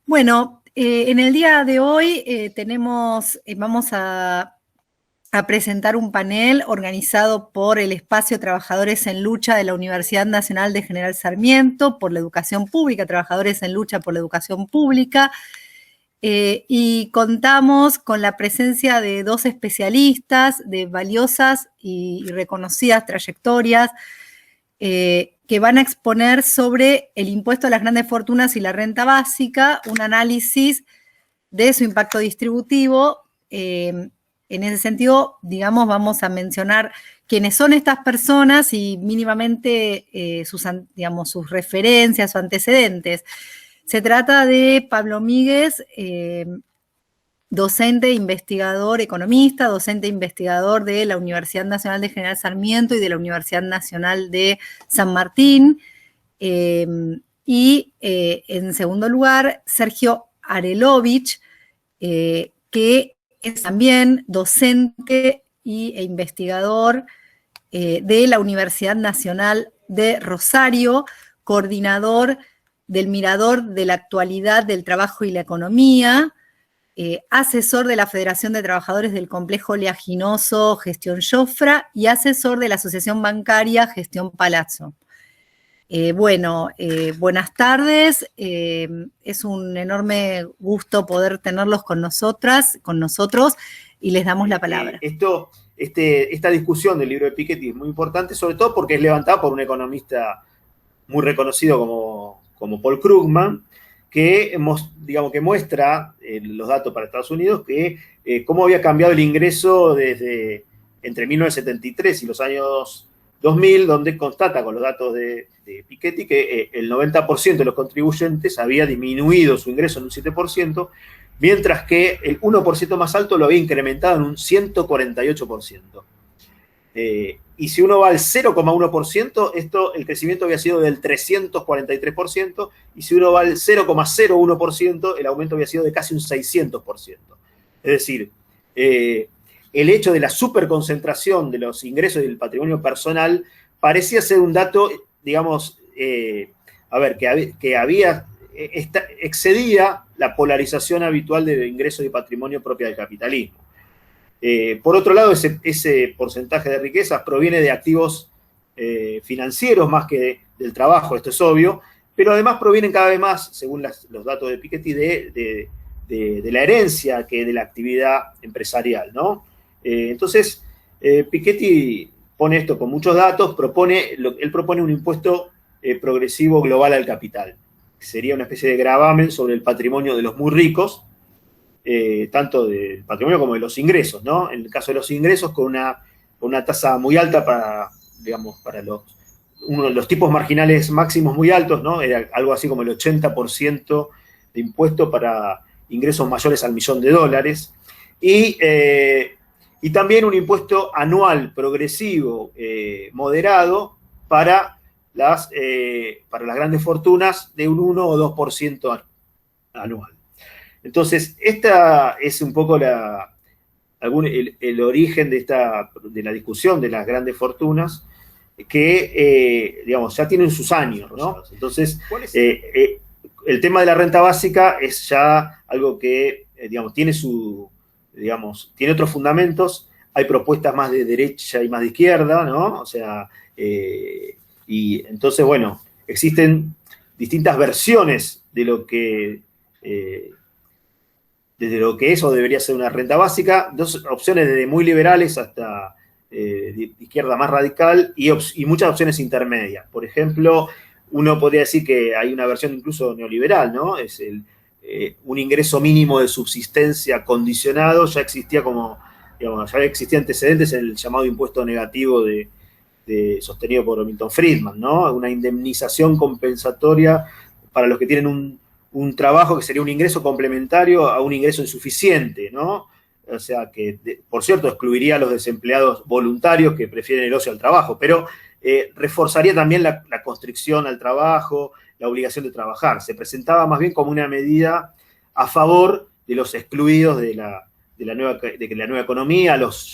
Bueno, en el día de hoy vamos a presentar un panel organizado por el Espacio Trabajadores en Lucha de la Universidad Nacional de General Sarmiento, por la educación pública, Trabajadores en Lucha por la Educación Pública, y contamos con la presencia de dos especialistas de valiosas y reconocidas trayectorias, que van a exponer sobre el impuesto a las grandes fortunas y la renta básica, un análisis de su impacto distributivo. En ese sentido, digamos, vamos a mencionar quiénes son estas personas y mínimamente sus referencias o antecedentes. Se trata de Pablo Míguez, docente, investigador, economista, docente investigador de la Universidad Nacional de General Sarmiento y de la Universidad Nacional de San Martín. En segundo lugar, Sergio Arelovich, que es también docente e investigador de la Universidad Nacional de Rosario, coordinador del Mirador de la Actualidad del Trabajo y la Economía, asesor de la Federación de Trabajadores del Complejo Oleaginoso Gestión Jofra y asesor de la Asociación Bancaria Gestión Palazzo. Buenas tardes. Es un enorme gusto poder tenerlos con nosotros, y les damos la palabra. Esta discusión del libro de Piketty es muy importante, sobre todo porque es levantada por un economista muy reconocido como Paul Krugman, que muestra los datos para Estados Unidos, que cómo había cambiado el ingreso entre 1973 y los años 2000, donde constata con los datos de Piketty que el 90% de los contribuyentes había disminuido su ingreso en un 7%, mientras que el 1% más alto lo había incrementado en un 148%. Y si uno va al 0,1%, el crecimiento había sido del 343%, y si uno va al 0,01%, el aumento había sido de casi un 600%. Es decir, el hecho de la superconcentración de los ingresos y del patrimonio personal parecía ser un dato, excedía la polarización habitual de ingresos y patrimonio propia del capitalismo. Por otro lado, ese porcentaje de riquezas proviene de activos financieros más que del trabajo, esto es obvio, pero además provienen cada vez más, según los datos de Piketty, de la herencia que de la actividad empresarial, ¿no? Entonces, Piketty pone esto con muchos datos, él propone un impuesto progresivo global al capital, que sería una especie de gravamen sobre el patrimonio de los muy ricos, tanto del patrimonio como de los ingresos, ¿no? En el caso de los ingresos, con una tasa muy alta para los tipos marginales máximos muy altos, ¿no? Era algo así como el 80% de impuesto para ingresos mayores al $1.000.000, y también un impuesto anual progresivo moderado para las grandes fortunas de un 1 o 2% anual. Entonces, esta es un poco el origen de la discusión de las grandes fortunas, que, ya tienen sus años, ¿no? Entonces, el tema de la renta básica es ya algo que, tiene otros fundamentos. Hay propuestas más de derecha y más de izquierda, ¿no? O sea, y entonces, bueno, existen distintas versiones de lo que es o debería ser una renta básica, dos opciones desde muy liberales hasta de izquierda más radical, y muchas opciones intermedias. Por ejemplo, uno podría decir que hay una versión incluso neoliberal, ¿no? Es un ingreso mínimo de subsistencia condicionado. Ya existía antecedentes en el llamado impuesto negativo sostenido por Milton Friedman, ¿no? Una indemnización compensatoria para los que tienen un trabajo que sería un ingreso complementario a un ingreso insuficiente, ¿no? O sea, que, por cierto, excluiría a los desempleados voluntarios que prefieren el ocio al trabajo, pero reforzaría también la constricción al trabajo, la obligación de trabajar. Se presentaba más bien como una medida a favor de los excluidos de la nueva economía, a los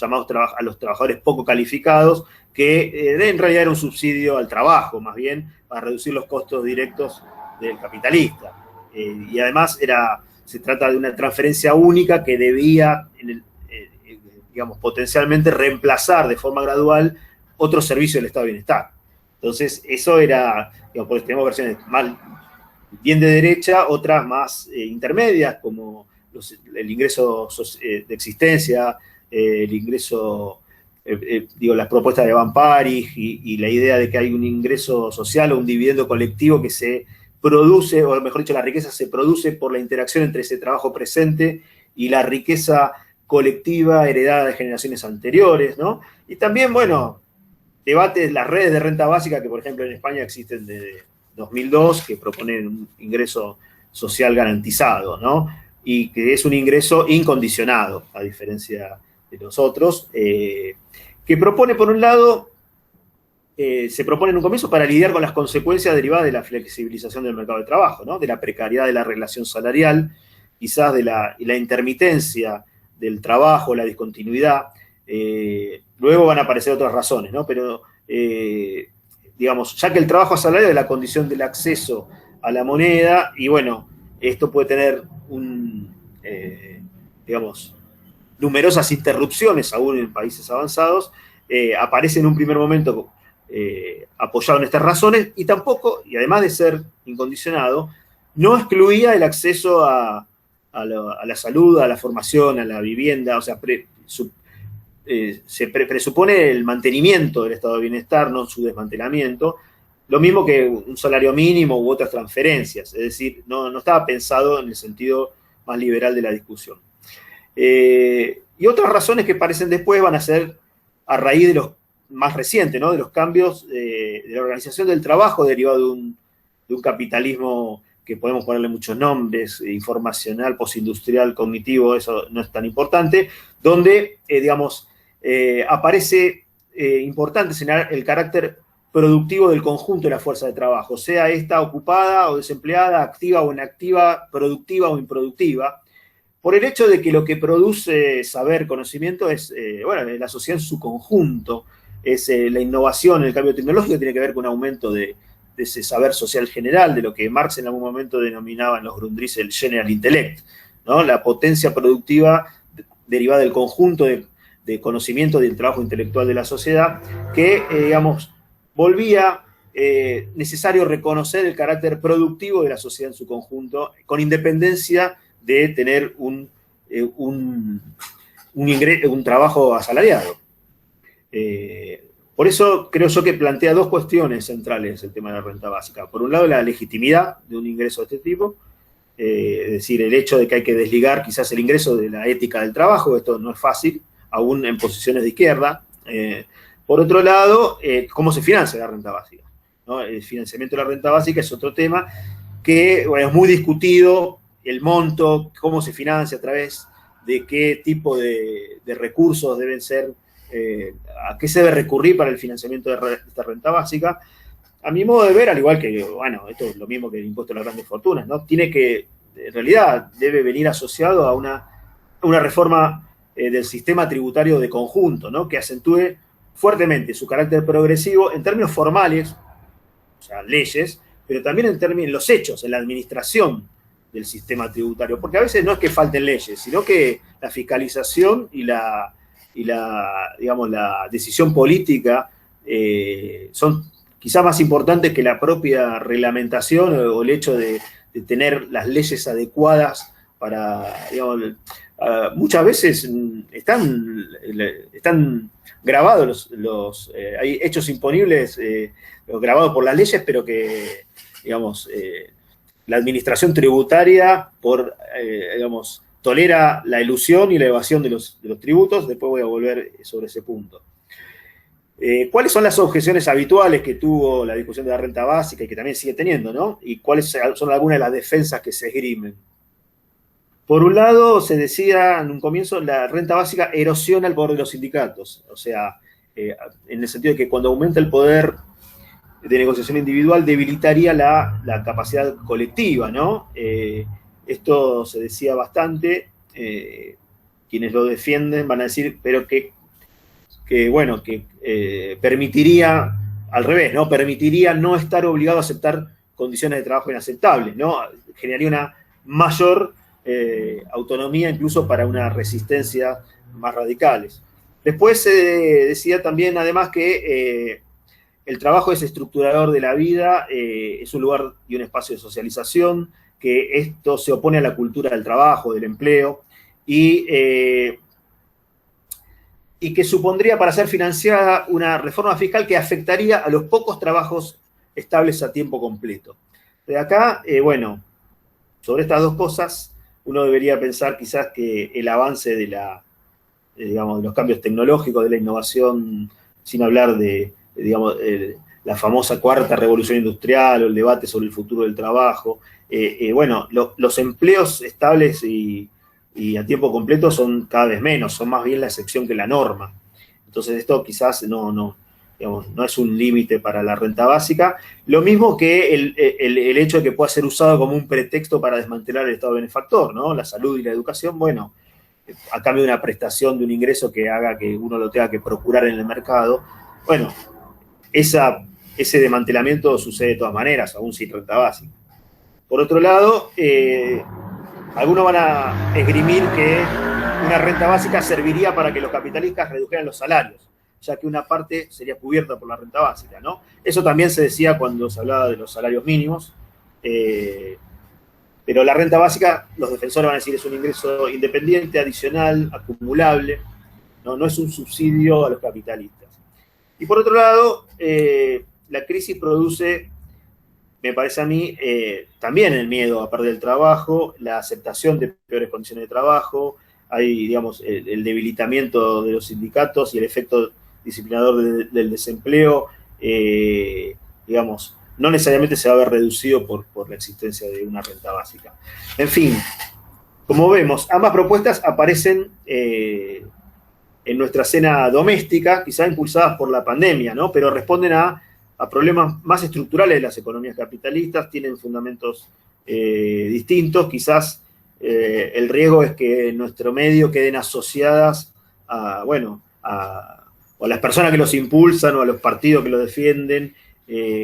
trabajadores poco calificados, que en realidad era un subsidio al trabajo, más bien, para reducir los costos directos del capitalista. Y además se trata de una transferencia única que debía, digamos, potencialmente reemplazar de forma gradual otros servicios del Estado de Bienestar. Entonces, eso era, digamos, porque tenemos versiones más bien de derecha, otras más intermedias, como el ingreso de existencia, el ingreso, las propuestas de Van Parijs y la idea de que hay un ingreso social o un dividendo colectivo que se produce, o mejor dicho, la riqueza se produce por la interacción entre ese trabajo presente y la riqueza colectiva heredada de generaciones anteriores, ¿no? Y también, bueno, debates, las redes de renta básica que, por ejemplo, en España existen desde 2002, que proponen un ingreso social garantizado, ¿no? Y que es un ingreso incondicionado, a diferencia de los otros, que propone, por un lado, se propone en un comienzo para lidiar con las consecuencias derivadas de la flexibilización del mercado de trabajo, ¿no? De la precariedad de la relación salarial, quizás de la intermitencia del trabajo, la discontinuidad. Luego van a aparecer otras razones, ¿no? Pero, digamos, ya que el trabajo asalariado es la condición del acceso a la moneda, y bueno, esto puede tener digamos, numerosas interrupciones aún en países avanzados, aparece en un primer momento apoyado en estas razones, y tampoco, y además de ser incondicionado, no excluía el acceso a la salud, a la formación, a la vivienda, o sea, se presupone el mantenimiento del estado de bienestar, no su desmantelamiento, lo mismo que un salario mínimo u otras transferencias, es decir, no estaba pensado en el sentido más liberal de la discusión. Y otras razones que aparecen después van a ser a raíz de los más recientes, ¿no? De los cambios de la organización del trabajo derivado de un capitalismo que podemos ponerle muchos nombres, informacional, postindustrial, cognitivo, eso no es tan importante, donde, digamos, aparece importante señalar el carácter productivo del conjunto de la fuerza de trabajo, sea esta ocupada o desempleada, activa o inactiva, productiva o improductiva, por el hecho de que lo que produce saber, conocimiento, es, la sociedad en su conjunto, es la innovación, el cambio tecnológico, tiene que ver con un aumento de ese saber social general, de lo que Marx en algún momento denominaba en los Grundrisse el general intellect, ¿no? La potencia productiva derivada del conjunto de conocimiento del trabajo intelectual de la sociedad, que, digamos, volvía necesario reconocer el carácter productivo de la sociedad en su conjunto, con independencia de tener un trabajo asalariado. Por eso creo yo que plantea dos cuestiones centrales el tema de la renta básica. Por un lado, la legitimidad de un ingreso de este tipo, es decir, el hecho de que hay que desligar quizás el ingreso de la ética del trabajo, esto no es fácil, aún en posiciones de izquierda. Por otro lado, cómo se financia la renta básica, ¿no? El financiamiento de la renta básica es otro tema que, bueno, es muy discutido, el monto, cómo se financia, a través de qué tipo de recursos deben ser, a qué se debe recurrir para el financiamiento de esta renta básica. A mi modo de ver, al igual que, bueno, esto es lo mismo que el impuesto a las grandes fortunas, ¿no? Tiene que, en realidad, debe venir asociado a una reforma del sistema tributario de conjunto, ¿no? Que acentúe fuertemente su carácter progresivo en términos formales, o sea, leyes, pero también en términos, los hechos, en la administración del sistema tributario, porque a veces no es que falten leyes, sino que la fiscalización y la decisión política son quizá más importantes que la propia reglamentación o el hecho de tener las leyes adecuadas para, digamos, muchas veces están grabados hay hechos imponibles grabados por las leyes, pero que, digamos, la administración tributaria tolera la elusión y la evasión de los tributos. Después voy a volver sobre ese punto. ¿Cuáles son las objeciones habituales que tuvo la discusión de la renta básica y que también sigue teniendo, ¿no? ¿Y cuáles son algunas de las defensas que se esgrimen? Por un lado, se decía en un comienzo, la renta básica erosiona el poder de los sindicatos. O sea, en el sentido de que cuando aumenta el poder de negociación individual, debilitaría la capacidad colectiva, ¿no? Esto se decía bastante. Quienes lo defienden van a decir, pero que permitiría, al revés, ¿no? Permitiría no estar obligado a aceptar condiciones de trabajo inaceptables, ¿no? Generaría una mayor autonomía incluso para una resistencia más radicales. Después se decía también, además, que el trabajo es estructurador de la vida, es un lugar y un espacio de socialización, que esto se opone a la cultura del trabajo, del empleo, y que supondría para ser financiada una reforma fiscal que afectaría a los pocos trabajos estables a tiempo completo. De acá, bueno, sobre estas dos cosas, uno debería pensar quizás que el avance de digamos, de los cambios tecnológicos, de la innovación, sin hablar digamos, la famosa cuarta revolución industrial o el debate sobre el futuro del trabajo, bueno, los empleos estables y a tiempo completo son cada vez menos, son más bien la excepción que la norma. Entonces esto quizás no es un límite para la renta básica. Lo mismo que el hecho de que pueda ser usado como un pretexto para desmantelar el Estado benefactor, ¿no? La salud y la educación, bueno, a cambio de una prestación, de un ingreso que haga que uno lo tenga que procurar en el mercado. Bueno, ese desmantelamiento sucede de todas maneras, aún sin renta básica. Por otro lado, algunos van a esgrimir que una renta básica serviría para que los capitalistas redujeran los salarios, ya que una parte sería cubierta por la renta básica, ¿no? Eso también se decía cuando se hablaba de los salarios mínimos, pero la renta básica, los defensores van a decir, es un ingreso independiente, adicional, acumulable, no es un subsidio a los capitalistas. Y por otro lado, la crisis produce, me parece a mí, también el miedo a perder el trabajo, la aceptación de peores condiciones de trabajo, hay, digamos, el debilitamiento de los sindicatos y el efecto disciplinador del desempleo, digamos, no necesariamente se va a ver reducido por la existencia de una renta básica. En fin, como vemos, ambas propuestas aparecen en nuestra escena doméstica, quizá impulsadas por la pandemia, ¿no? Pero responden a problemas más estructurales de las economías capitalistas, tienen fundamentos distintos, quizás el riesgo es que en nuestro medio queden asociadas a las personas que los impulsan o a los partidos que los defienden,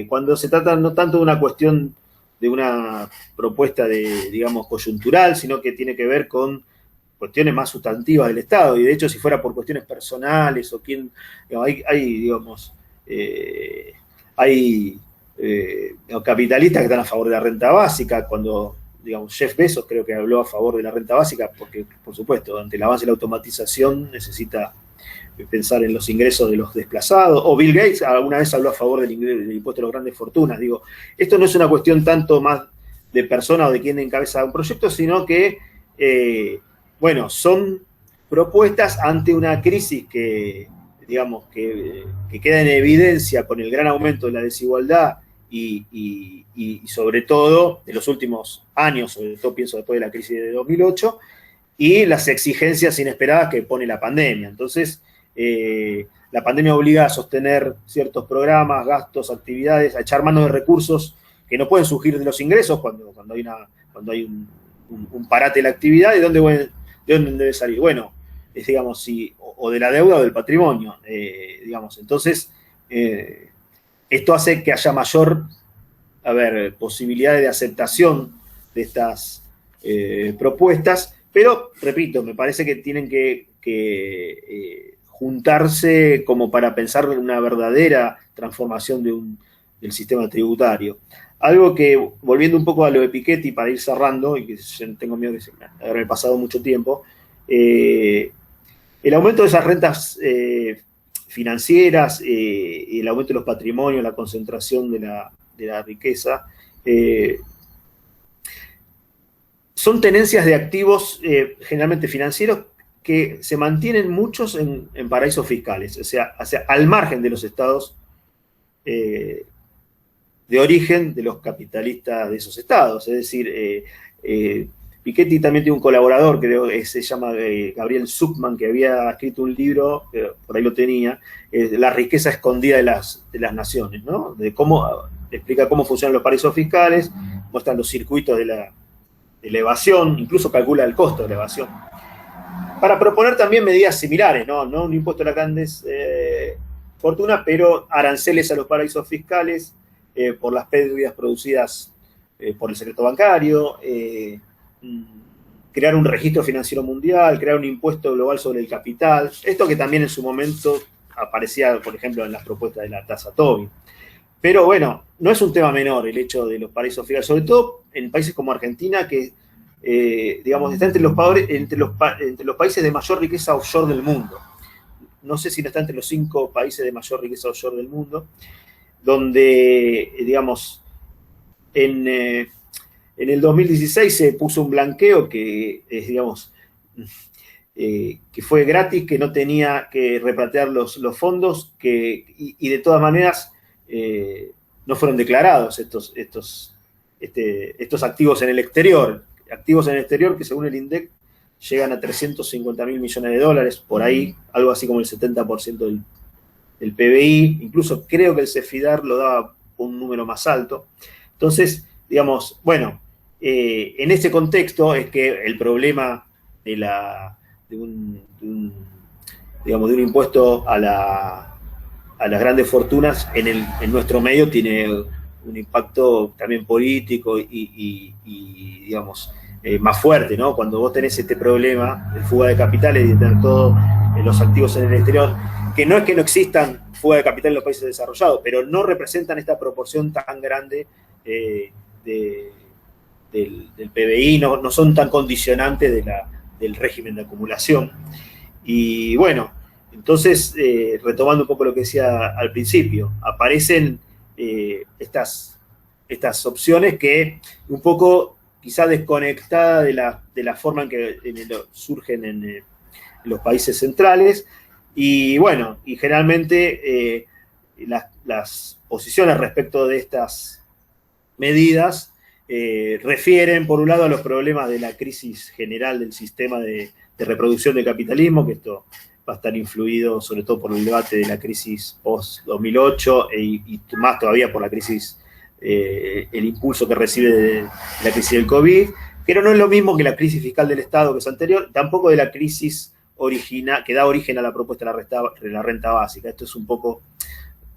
cuando se trata no tanto de una cuestión de una propuesta digamos, coyuntural, sino que tiene que ver con cuestiones más sustantivas del Estado, y de hecho si fuera por cuestiones personales o quién, digamos, hay capitalistas que están a favor de la renta básica, cuando, digamos, Jeff Bezos creo que habló a favor de la renta básica, porque, por supuesto, ante el avance de la automatización necesita pensar en los ingresos de los desplazados, o Bill Gates alguna vez habló a favor del impuesto a las grandes fortunas. Digo, esto no es una cuestión tanto más de persona o de quién encabeza un proyecto, sino que, bueno, son propuestas ante una crisis que, digamos, que queda en evidencia con el gran aumento de la desigualdad y sobre todo en los últimos años, sobre todo pienso después de la crisis de 2008, y las exigencias inesperadas que pone la pandemia. Entonces, la pandemia obliga a sostener ciertos programas, gastos, actividades, a echar mano de recursos que no pueden surgir de los ingresos cuando hay un parate de la actividad. ¿De dónde debe salir? Bueno, es, digamos, o de la deuda o del patrimonio, digamos. Entonces, esto hace que haya mayor, posibilidades de aceptación de estas propuestas, pero, repito, me parece que tienen que juntarse como para pensar en una verdadera transformación del sistema tributario. Algo que, volviendo un poco a lo de Piketty, para ir cerrando, y que tengo miedo de haberme pasado mucho tiempo, el aumento de esas rentas financieras, el aumento de los patrimonios, la concentración de la riqueza, son tenencias de activos generalmente financieros que se mantienen muchos en paraísos fiscales, o sea, al margen de los estados de origen de los capitalistas de esos estados. Es decir, Piketty también tiene un colaborador, creo que se llama Gabriel Zuckman, que había escrito un libro, por ahí lo tenía, La riqueza escondida de las naciones, ¿no? Explica cómo funcionan los paraísos fiscales, muestran los circuitos de la evasión, incluso calcula el costo de la evasión, para proponer también medidas similares, no un impuesto a las grandes fortunas, pero aranceles a los paraísos fiscales, por las pérdidas producidas por el secreto bancario, crear un registro financiero mundial, crear un impuesto global sobre el capital, esto que también en su momento aparecía, por ejemplo, en las propuestas de la tasa Tobin. Pero bueno, no es un tema menor el hecho de los paraísos fiscales, sobre todo en países como Argentina, que digamos, está entre los países de mayor riqueza offshore del mundo. No sé si no está entre los 5 países de mayor riqueza offshore del mundo, donde, digamos, en el 2016 se puso un blanqueo que, digamos, que fue gratis, que no tenía que repatriar los fondos, y de todas maneras no fueron declarados estos activos en el exterior. Activos en el exterior que según el INDEC llegan a 350.000 millones de dólares, por ahí, algo así como el 70% del PBI, incluso creo que el CEFIDAR lo daba un número más alto. Entonces, digamos, bueno, en ese contexto es que el problema de un impuesto a las grandes fortunas en nuestro medio tiene un impacto también político y digamos, más fuerte, ¿no? Cuando vos tenés este problema de fuga de capitales y de tener todos los activos en el exterior, que no es que no existan fuga de capital en los países desarrollados, pero no representan esta proporción tan grande del PBI, no son tan condicionantes del régimen de acumulación. Y bueno, entonces, retomando un poco lo que decía al principio, aparecen estas opciones que un poco quizá desconectada de la forma en que surgen en los países centrales, y bueno, y generalmente las posiciones respecto de estas medidas refieren, por un lado, a los problemas de la crisis general del sistema de reproducción del capitalismo, que esto va a estar influido sobre todo por el debate de la crisis post-2008 y más todavía por la crisis, el impulso que recibe de la crisis del COVID, pero no es lo mismo que la crisis fiscal del Estado, que es anterior, tampoco de la crisis que da origen a la propuesta de la renta básica. Esto es un poco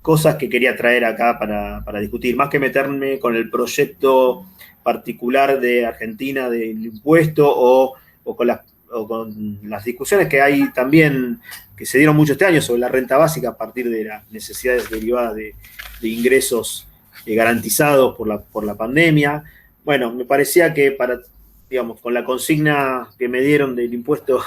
cosas que quería traer acá para discutir, más que meterme con el proyecto particular de Argentina del impuesto o con las discusiones que hay también, que se dieron mucho este año sobre la renta básica a partir de las necesidades derivadas de ingresos garantizados por la pandemia. Bueno, me parecía que digamos, con la consigna que me dieron del impuesto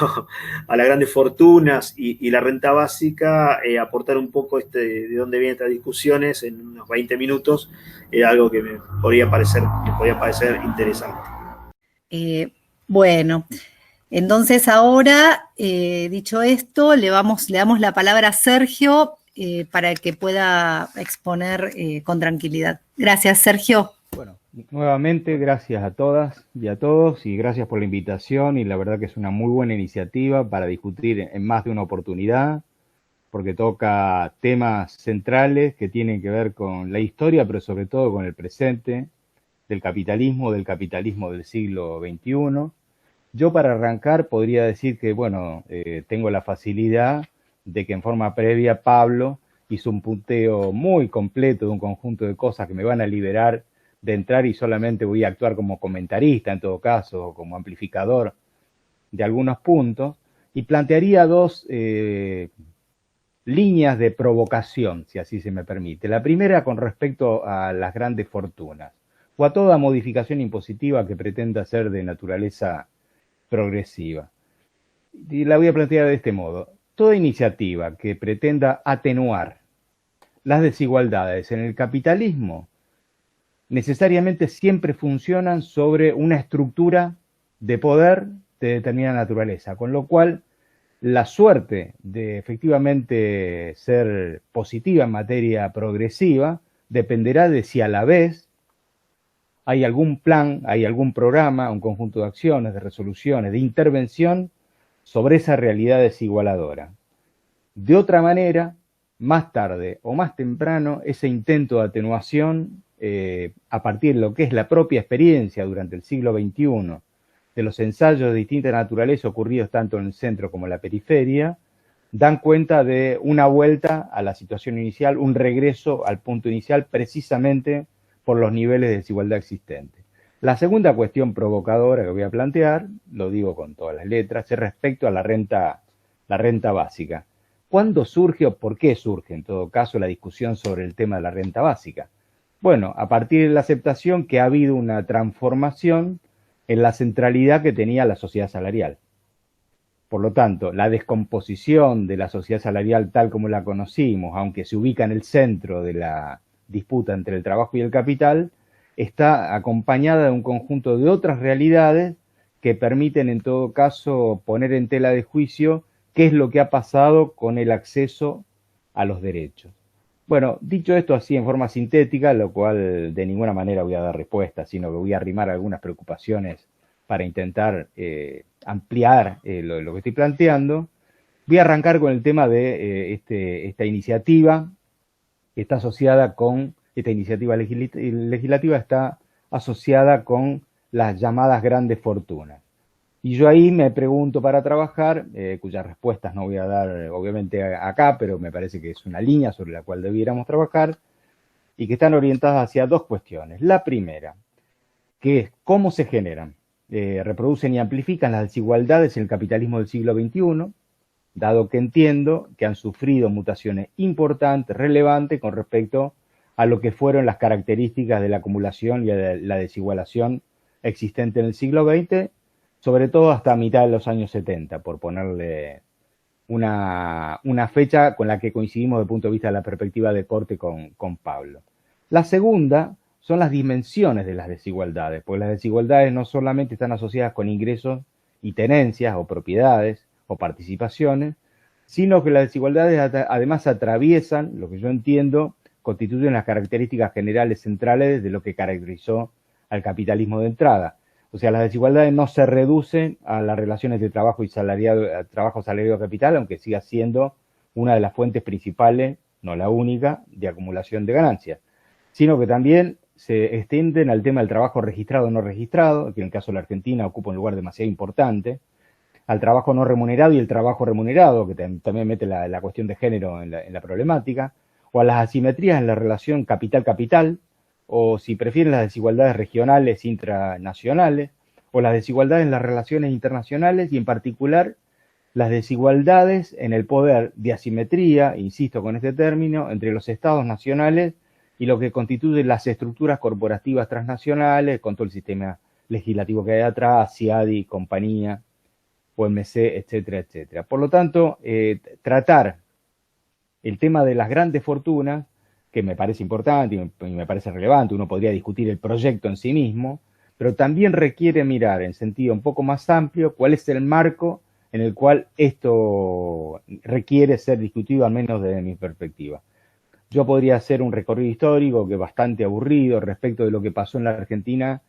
a las grandes fortunas y la renta básica, aportar un poco de dónde vienen estas discusiones en unos 20 minutos, era algo que me podía parecer interesante. Bueno, entonces ahora, dicho esto, le damos la palabra a Sergio para que pueda exponer con tranquilidad. Gracias, Sergio. Bueno, nuevamente gracias a todas y a todos, y gracias por la invitación, y la verdad que es una muy buena iniciativa para discutir en más de una oportunidad, porque toca temas centrales que tienen que ver con la historia, pero sobre todo con el presente del capitalismo del siglo XXI. Yo, para arrancar, podría decir que, bueno, tengo la facilidad de que en forma previa Pablo hizo un punteo muy completo de un conjunto de cosas que me van a liberar de entrar, y solamente voy a actuar como comentarista, en todo caso, o como amplificador de algunos puntos, y plantearía dos líneas de provocación, si así se me permite. La primera con respecto a las grandes fortunas, o a toda modificación impositiva que pretenda ser de naturaleza progresiva. Y la voy a plantear de este modo. Toda iniciativa que pretenda atenuar las desigualdades en el capitalismo necesariamente siempre funcionan sobre una estructura de poder de determinada naturaleza, con lo cual la suerte de efectivamente ser positiva en materia progresiva dependerá de si a la vez hay algún plan, hay algún programa, un conjunto de acciones, de resoluciones, de intervención sobre esa realidad desigualadora. De otra manera, más tarde o más temprano, ese intento de atenuación, a partir de lo que es la propia experiencia durante el siglo XXI, de los ensayos de distinta naturaleza ocurridos tanto en el centro como en la periferia, dan cuenta de una vuelta a la situación inicial, un regreso al punto inicial, precisamente por los niveles de desigualdad existentes. La segunda cuestión provocadora que voy a plantear, lo digo con todas las letras, es respecto a la renta básica. ¿Cuándo surge o por qué surge, en todo caso, la discusión sobre el tema de la renta básica? Bueno, a partir de la aceptación que ha habido una transformación en la centralidad que tenía la sociedad salarial. Por lo tanto, la descomposición de la sociedad salarial tal como la conocimos, aunque se ubica en el centro de la disputa entre el trabajo y el capital, está acompañada de un conjunto de otras realidades que permiten en todo caso poner en tela de juicio qué es lo que ha pasado con el acceso a los derechos. Bueno, dicho esto así en forma sintética, lo cual de ninguna manera voy a dar respuesta, sino que voy a arrimar algunas preocupaciones para intentar ampliar lo que estoy planteando, voy a arrancar con el tema de esta iniciativa que está asociada con, esta iniciativa legislativa está asociada con las llamadas grandes fortunas. Y yo ahí me pregunto para trabajar, cuyas respuestas no voy a dar obviamente acá, pero me parece que es una línea sobre la cual debiéramos trabajar, y que están orientadas hacia dos cuestiones. La primera, que es cómo se generan, reproducen y amplifican las desigualdades en el capitalismo del siglo XXI, dado que entiendo que han sufrido mutaciones importantes, relevantes con respecto a lo que fueron las características de la acumulación y la desigualación existente en el siglo XX, sobre todo hasta mitad de los años 70, por ponerle una fecha con la que coincidimos desde el punto de vista de la perspectiva de corte con Pablo. La segunda son las dimensiones de las desigualdades, pues las desigualdades no solamente están asociadas con ingresos y tenencias o propiedades o participaciones, sino que las desigualdades además atraviesan, lo que yo entiendo, constituyen las características generales centrales de lo que caracterizó al capitalismo de entrada. O sea, las desigualdades no se reducen a las relaciones de trabajo y salariado-capital, aunque siga siendo una de las fuentes principales, no la única, de acumulación de ganancias, sino que también se extienden al tema del trabajo registrado o no registrado, que en el caso de la Argentina ocupa un lugar demasiado importante, al trabajo no remunerado y el trabajo remunerado, que también mete la cuestión de género en la problemática, o a las asimetrías en la relación capital-capital, o si prefieren las desigualdades regionales intranacionales, o las desigualdades en las relaciones internacionales y en particular las desigualdades en el poder de asimetría, insisto con este término, entre los estados nacionales y lo que constituye las estructuras corporativas transnacionales, con todo el sistema legislativo que hay atrás, CIADI, compañía, OMC, etcétera, etcétera. Por lo tanto, tratar el tema de las grandes fortunas, que me parece importante y me parece relevante, uno podría discutir el proyecto en sí mismo, pero también requiere mirar en sentido un poco más amplio cuál es el marco en el cual esto requiere ser discutido, al menos desde mi perspectiva. Yo podría hacer un recorrido histórico que es bastante aburrido respecto de lo que pasó en la Argentina,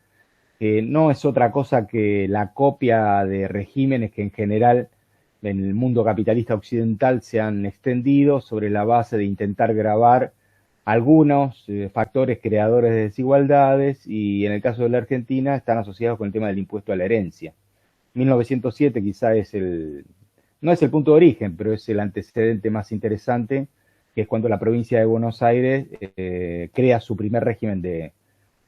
que no es otra cosa que la copia de regímenes que en general en el mundo capitalista occidental se han extendido sobre la base de intentar grabar algunos factores creadores de desigualdades y en el caso de la Argentina están asociados con el tema del impuesto a la herencia. 1907 quizá no es el punto de origen, pero es el antecedente más interesante, que es cuando la provincia de Buenos Aires crea su primer régimen de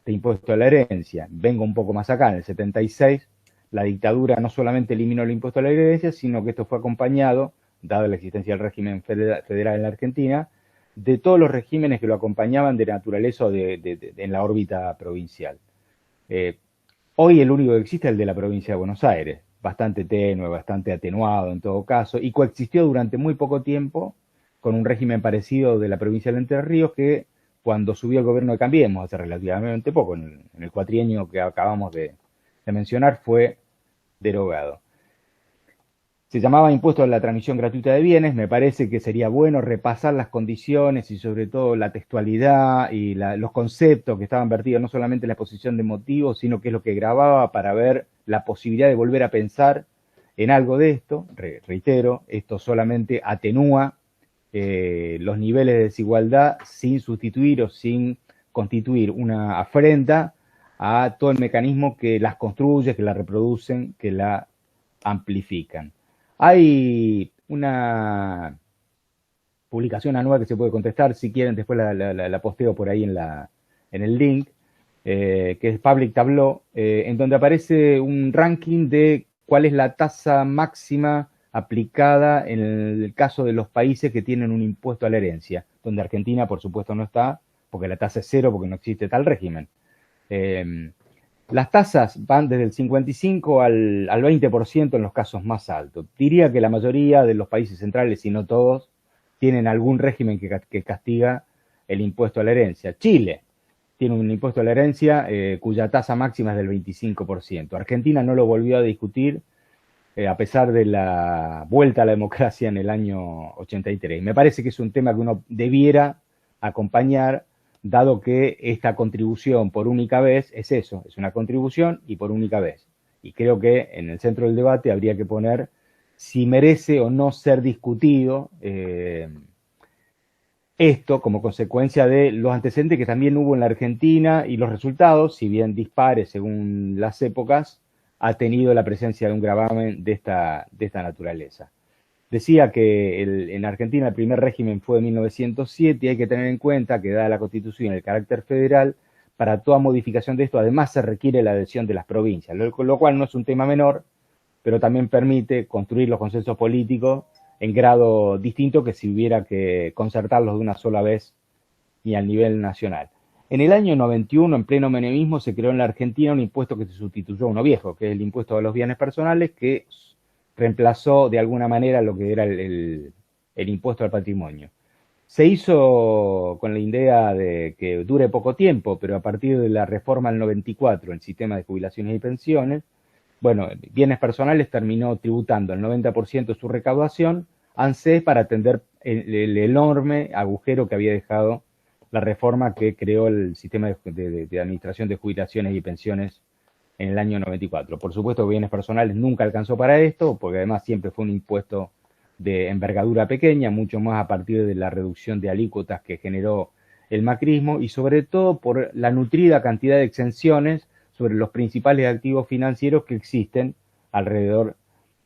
impuesto a la herencia. Vengo un poco más acá, en el 76, la dictadura no solamente eliminó el impuesto a la herencia, sino que esto fue acompañado, dada la existencia del régimen federal en la Argentina, de todos los regímenes que lo acompañaban de naturaleza o en la órbita provincial. Hoy el único que existe es el de la provincia de Buenos Aires, bastante tenue, bastante atenuado en todo caso, y coexistió durante muy poco tiempo con un régimen parecido de la provincia de Entre Ríos que cuando subió el gobierno de Cambiemos, hace relativamente poco, en el cuatrienio que acabamos de mencionar, fue derogado. Se llamaba impuesto a la transmisión gratuita de bienes. Me parece que sería bueno repasar las condiciones y sobre todo la textualidad y los conceptos que estaban vertidos no solamente en la exposición de motivos, sino que es lo que grababa para ver la posibilidad de volver a pensar en algo de esto. Reitero, esto solamente atenúa los niveles de desigualdad sin sustituir o sin constituir una afrenta a todo el mecanismo que las construye, que la reproducen, que la amplifican. Hay una publicación anual que se puede contestar, si quieren después la posteo por ahí en el link, que es Public Tableau, en donde aparece un ranking de cuál es la tasa máxima aplicada en el caso de los países que tienen un impuesto a la herencia, donde Argentina, por supuesto, no está, porque la tasa es cero, porque no existe tal régimen. Las tasas van desde el 55 al 20% en los casos más altos. Diría que la mayoría de los países centrales, si no todos, tienen algún régimen que castiga el impuesto a la herencia. Chile tiene un impuesto a la herencia cuya tasa máxima es del 25%. Argentina no lo volvió a discutir a pesar de la vuelta a la democracia en el año 83. Me parece que es un tema que uno debiera acompañar, dado que esta contribución por única vez es eso, es una contribución y por única vez. Y creo que en el centro del debate habría que poner si merece o no ser discutido esto como consecuencia de los antecedentes que también hubo en la Argentina y los resultados, si bien dispares según las épocas, ha tenido la presencia de un gravamen de esta naturaleza. Decía que en Argentina el primer régimen fue de 1907 y hay que tener en cuenta que, dada la Constitución y el carácter federal, para toda modificación de esto además se requiere la adhesión de las provincias, lo cual no es un tema menor, pero también permite construir los consensos políticos en grado distinto que si hubiera que concertarlos de una sola vez y al nivel nacional. En el año 91, en pleno menemismo, se creó en la Argentina un impuesto que se sustituyó a uno viejo, que es el impuesto a los bienes personales, que reemplazó de alguna manera lo que era el impuesto al patrimonio. Se hizo con la idea de que dure poco tiempo, pero a partir de la reforma del 94, el sistema de jubilaciones y pensiones, bueno, bienes personales terminó tributando el 90% de su recaudación, ANSES, para atender el enorme agujero que había dejado la reforma que creó el sistema de administración de jubilaciones y pensiones en el año 94. Por supuesto, bienes personales nunca alcanzó para esto, porque además siempre fue un impuesto de envergadura pequeña, mucho más a partir de la reducción de alícuotas que generó el macrismo y sobre todo por la nutrida cantidad de exenciones sobre los principales activos financieros que existen alrededor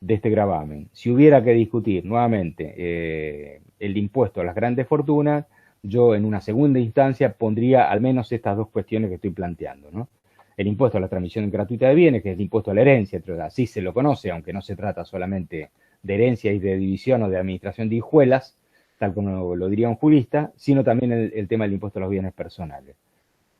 de este gravamen. Si hubiera que discutir nuevamente el impuesto a las grandes fortunas, yo en una segunda instancia pondría al menos estas dos cuestiones que estoy planteando, ¿no? El impuesto a la transmisión gratuita de bienes, que es el impuesto a la herencia, así se lo conoce, aunque no se trata solamente de herencia y de división o de administración de hijuelas, tal como lo diría un jurista, sino también el tema del impuesto a los bienes personales.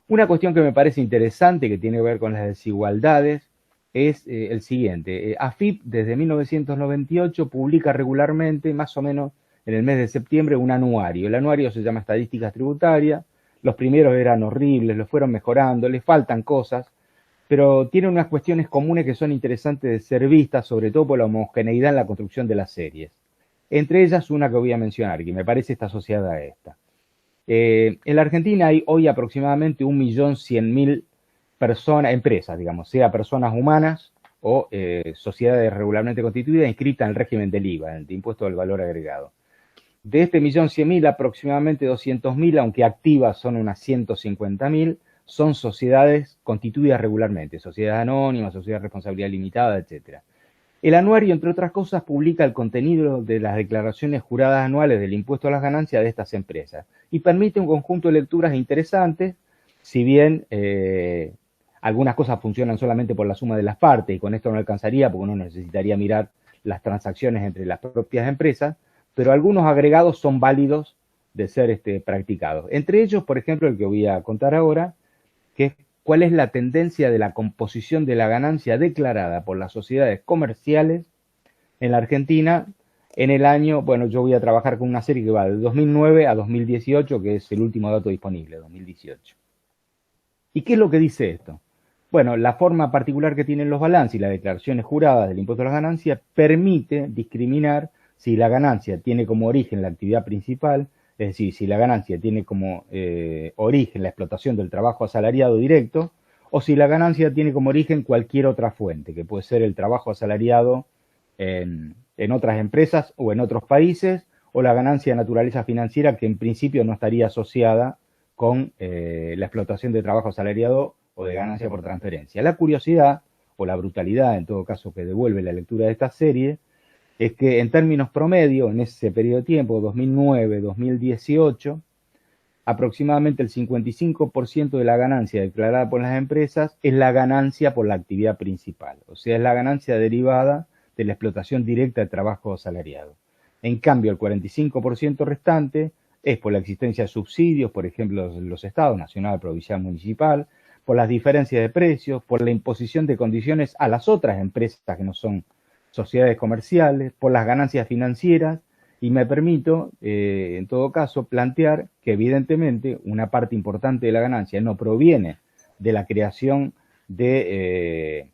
Una cuestión que me parece interesante, que tiene que ver con las desigualdades, es el siguiente. AFIP, desde 1998, publica regularmente, más o menos en el mes de septiembre, un anuario. El anuario se llama Estadísticas Tributarias. Los primeros eran horribles, los fueron mejorando, les faltan cosas, pero tiene unas cuestiones comunes que son interesantes de ser vistas, sobre todo por la homogeneidad en la construcción de las series. Entre ellas una que voy a mencionar, que me parece está asociada a esta. En la Argentina hay hoy aproximadamente 1.100.000 personas, empresas, digamos, sea personas humanas o sociedades regularmente constituidas inscritas en el régimen del IVA, el impuesto al valor agregado. De este 1.100.000, aproximadamente 200.000, aunque activas son unas 150.000, son sociedades constituidas regularmente, sociedades anónimas, sociedades de responsabilidad limitada, etc. El anuario, entre otras cosas, publica el contenido de las declaraciones juradas anuales del impuesto a las ganancias de estas empresas y permite un conjunto de lecturas interesantes, si bien algunas cosas funcionan solamente por la suma de las partes y con esto no alcanzaría porque uno necesitaría mirar las transacciones entre las propias empresas, pero algunos agregados son válidos de ser practicados. Entre ellos, por ejemplo, el que voy a contar ahora, que es cuál es la tendencia de la composición de la ganancia declarada por las sociedades comerciales en la Argentina en el año, bueno, yo voy a trabajar con una serie que va de 2009 a 2018, que es el último dato disponible, 2018. ¿Y qué es lo que dice esto? Bueno, la forma particular que tienen los balances y las declaraciones juradas del impuesto a las ganancias permite discriminar si la ganancia tiene como origen la actividad principal, es decir, si la ganancia tiene como origen la explotación del trabajo asalariado directo, o si la ganancia tiene como origen cualquier otra fuente, que puede ser el trabajo asalariado en otras empresas o en otros países, o la ganancia de naturaleza financiera que en principio no estaría asociada con la explotación de trabajo asalariado o de ganancia por transferencia. La curiosidad, o la brutalidad en todo caso que devuelve la lectura de esta serie, es que en términos promedio, en ese periodo de tiempo, 2009-2018, aproximadamente el 55% de la ganancia declarada por las empresas es la ganancia por la actividad principal, o sea, es la ganancia derivada de la explotación directa de trabajo asalariado. En cambio, el 45% restante es por la existencia de subsidios, por ejemplo, los estados, nacional, provincial, municipal, por las diferencias de precios, por la imposición de condiciones a las otras empresas que no son sociedades comerciales, por las ganancias financieras, y me permito, en todo caso, plantear que evidentemente una parte importante de la ganancia no proviene de la creación de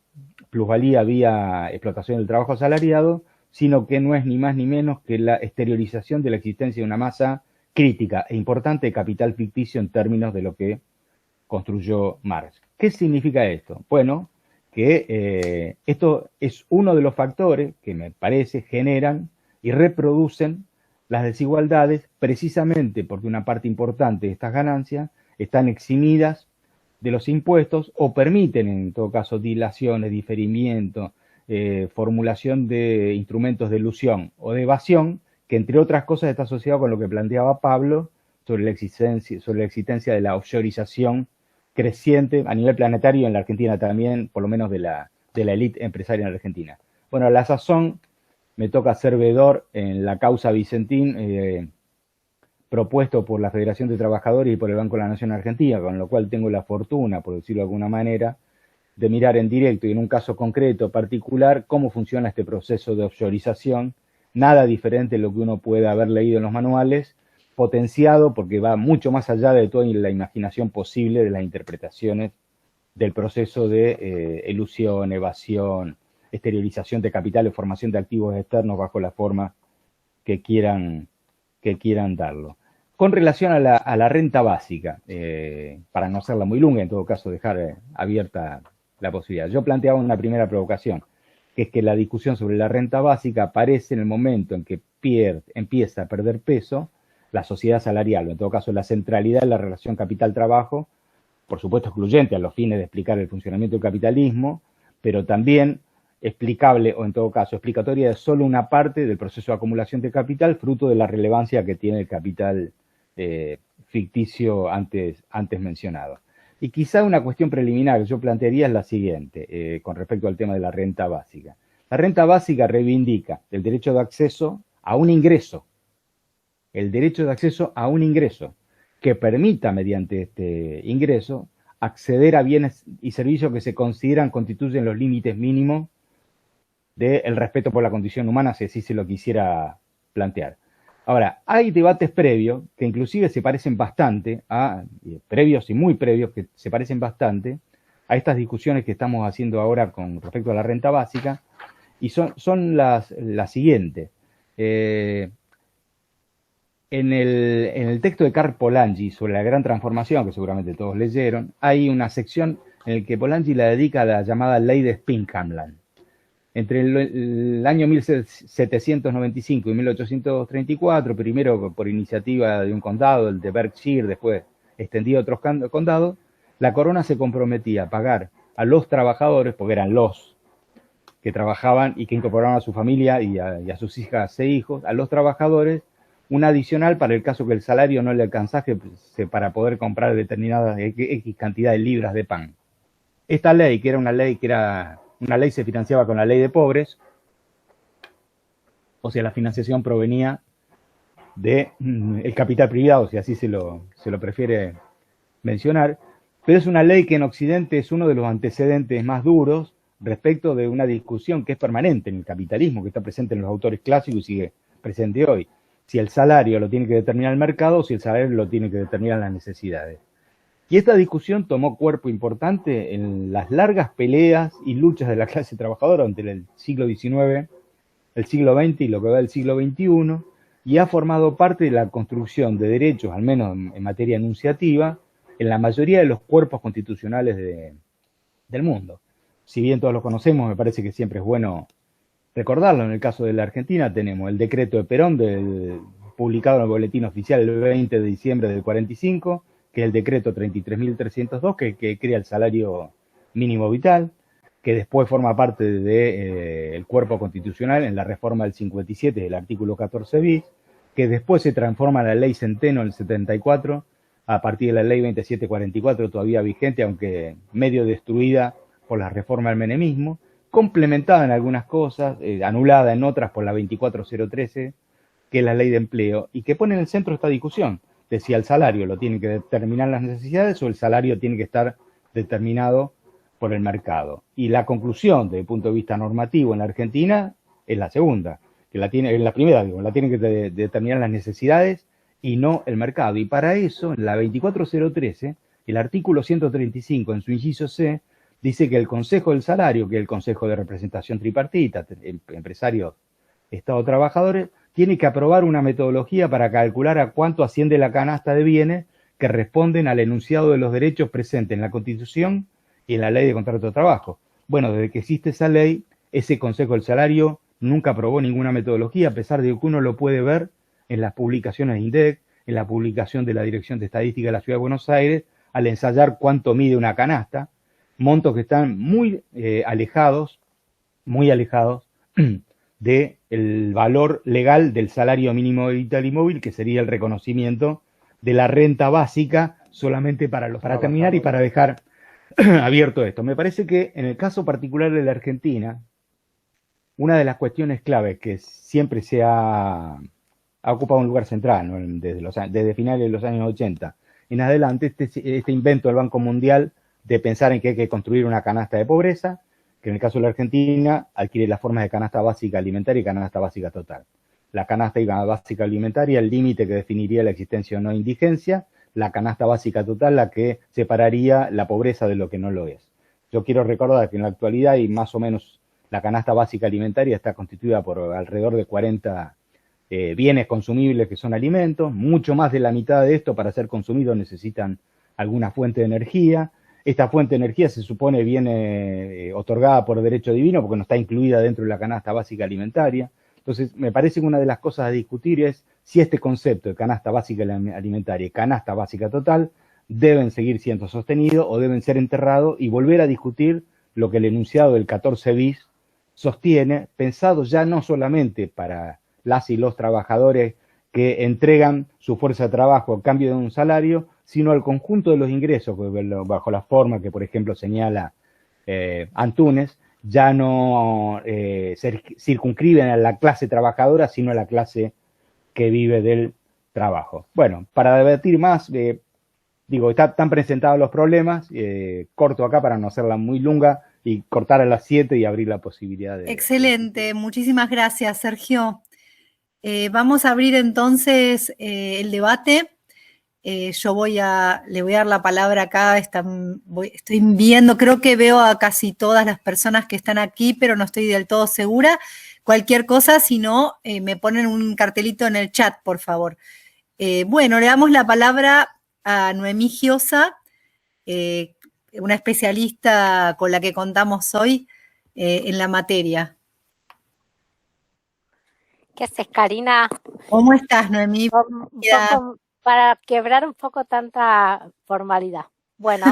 plusvalía vía explotación del trabajo asalariado, sino que no es ni más ni menos que la exteriorización de la existencia de una masa crítica e importante de capital ficticio en términos de lo que construyó Marx. ¿Qué significa esto? Bueno, que esto es uno de los factores que me parece generan y reproducen las desigualdades precisamente porque una parte importante de estas ganancias están eximidas de los impuestos o permiten en todo caso dilaciones, diferimiento, formulación de instrumentos de elusión o de evasión, que entre otras cosas está asociado con lo que planteaba Pablo sobre la existencia de la offshoreización creciente a nivel planetario en la Argentina también, por lo menos de la élite empresaria en la Argentina. Bueno, a la sazón me toca ser veedor en la causa Vicentín propuesto por la Federación de Trabajadores y por el Banco de la Nación Argentina, con lo cual tengo la fortuna, por decirlo de alguna manera, de mirar en directo y en un caso concreto particular cómo funciona este proceso de offshoreización, nada diferente de lo que uno puede haber leído en los manuales, potenciado porque va mucho más allá de toda la imaginación posible de las interpretaciones del proceso de elusión, evasión, exteriorización de capitales, formación de activos externos bajo la forma que quieran darlo. Con relación a la renta básica, para no hacerla muy lunga, en todo caso dejar abierta la posibilidad. Yo planteaba una primera provocación, que es que la discusión sobre la renta básica aparece en el momento en que empieza a perder peso la sociedad salarial, o en todo caso la centralidad de la relación capital-trabajo, por supuesto excluyente a los fines de explicar el funcionamiento del capitalismo, pero también explicable o en todo caso explicatoria de solo una parte del proceso de acumulación de capital, fruto de la relevancia que tiene el capital ficticio antes mencionado. Y quizá una cuestión preliminar que yo plantearía es la siguiente, con respecto al tema de la renta básica. La renta básica reivindica el derecho de acceso a un ingreso, que permita mediante este ingreso acceder a bienes y servicios que se constituyen los límites mínimos del respeto por la condición humana, si así se lo quisiera plantear. Ahora, hay debates previos que inclusive se parecen bastante previos y muy previos, que se parecen bastante a estas discusiones que estamos haciendo ahora con respecto a la renta básica, y son las siguientes. En el texto de Karl Polanyi sobre la gran transformación, que seguramente todos leyeron, hay una sección en la que Polanyi la dedica a la llamada ley de Spinkamland. Entre el año 1795 y 1834, primero por iniciativa de un condado, el de Berkshire, después extendido a otros condados, la corona se comprometía a pagar a los trabajadores, porque eran los que trabajaban y que incorporaban a su familia y a sus hijas e hijos, a los trabajadores, un adicional para el caso que el salario no le alcanzase para poder comprar determinada X cantidad de libras de pan. Esta ley, que era una ley se financiaba con la ley de pobres, o sea, la financiación provenía del capital privado, si así se lo prefiere mencionar, pero es una ley que en Occidente es uno de los antecedentes más duros respecto de una discusión que es permanente en el capitalismo, que está presente en los autores clásicos y sigue presente hoy. Si el salario lo tiene que determinar el mercado o si el salario lo tiene que determinar las necesidades. Y esta discusión tomó cuerpo importante en las largas peleas y luchas de la clase trabajadora entre el siglo XIX, el siglo XX y lo que va del siglo XXI, y ha formado parte de la construcción de derechos, al menos en materia enunciativa, en la mayoría de los cuerpos constitucionales del mundo. Si bien todos los conocemos, me parece que siempre es bueno recordarlo. En el caso de la Argentina tenemos el decreto de Perón, publicado en el Boletín Oficial el 20 de diciembre del 45, que es el decreto 33.302, que crea el salario mínimo vital, que después forma parte del cuerpo constitucional en la reforma del 57 del artículo 14 bis, que después se transforma en la ley Centeno en el 74, a partir de la ley 2744 todavía vigente, aunque medio destruida por la reforma del menemismo, complementada en algunas cosas, anulada en otras por la 24013, que es la ley de empleo, y que pone en el centro esta discusión de si el salario lo tienen que determinar las necesidades o el salario tiene que estar determinado por el mercado. Y la conclusión, desde el punto de vista normativo en la Argentina, es la segunda, que la primera, digo, la tienen que determinar las necesidades y no el mercado. Y para eso, en la 24013, el artículo 135, en su inciso C, dice que el Consejo del Salario, que es el Consejo de Representación Tripartita, empresarios, Estado, trabajadores, tiene que aprobar una metodología para calcular a cuánto asciende la canasta de bienes que responden al enunciado de los derechos presentes en la Constitución y en la Ley de Contrato de Trabajo. Bueno, desde que existe esa ley, ese Consejo del Salario nunca aprobó ninguna metodología, a pesar de que uno lo puede ver en las publicaciones de INDEC, en la publicación de la Dirección de Estadística de la Ciudad de Buenos Aires, al ensayar cuánto mide una canasta, montos que están muy alejados del valor legal del salario mínimo vital y móvil, que sería el reconocimiento de la renta básica solamente para terminar y para dejar abierto esto. Me parece que en el caso particular de la Argentina, una de las cuestiones claves que siempre se ha ocupado un lugar central, ¿no? desde finales de los años 80 en adelante, este invento del Banco Mundial de pensar en que hay que construir una canasta de pobreza, que en el caso de la Argentina adquiere las formas de canasta básica alimentaria y canasta básica total. La canasta básica alimentaria, el límite que definiría la existencia o no indigencia, la canasta básica total, la que separaría la pobreza de lo que no lo es. Yo quiero recordar que en la actualidad, y más o menos la canasta básica alimentaria está constituida por alrededor de 40 bienes consumibles que son alimentos, mucho más de la mitad de esto para ser consumidos necesitan alguna fuente de energía. Esta fuente de energía se supone viene otorgada por derecho divino porque no está incluida dentro de la canasta básica alimentaria. Entonces, me parece que una de las cosas a discutir es si este concepto de canasta básica alimentaria y canasta básica total deben seguir siendo sostenidos o deben ser enterrados y volver a discutir lo que el enunciado del 14 bis sostiene, pensado ya no solamente para las y los trabajadores que entregan su fuerza de trabajo a cambio de un salario, sino al conjunto de los ingresos, bajo la forma que, por ejemplo, señala Antúnez, ya no se circunscriben a la clase trabajadora, sino a la clase que vive del trabajo. Bueno, para debatir más, están presentados los problemas, corto acá para no hacerla muy lunga y cortar a las 7 y abrir la posibilidad de... Excelente, muchísimas gracias, Sergio. Vamos a abrir entonces el debate. Le voy a dar la palabra acá, estoy viendo, creo que veo a casi todas las personas que están aquí, pero no estoy del todo segura. Cualquier cosa, si no, me ponen un cartelito en el chat, por favor. Bueno, le damos la palabra a Noemí Giosa, una especialista con la que contamos hoy en la materia. ¿Qué haces, Karina? ¿Cómo estás, Noemí? Para quebrar un poco tanta formalidad. Bueno,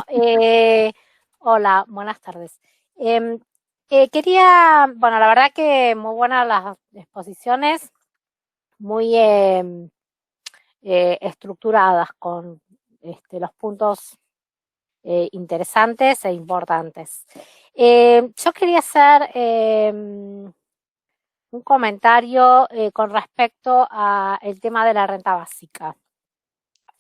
hola, buenas tardes. La verdad que muy buenas las exposiciones, muy estructuradas con los puntos interesantes e importantes. Yo quería hacer un comentario con respecto al tema de la renta básica.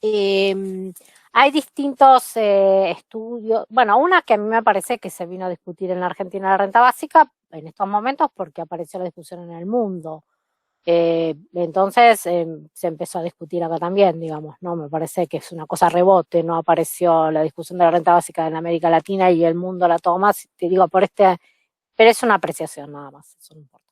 Hay distintos estudios, una que a mí me parece que se vino a discutir en la Argentina la renta básica en estos momentos porque apareció la discusión en el mundo. Entonces se empezó a discutir acá también, digamos, ¿no? Me parece que es una cosa rebote, no apareció la discusión de la renta básica en América Latina y el mundo la toma, te digo, pero es una apreciación nada más, eso no importa.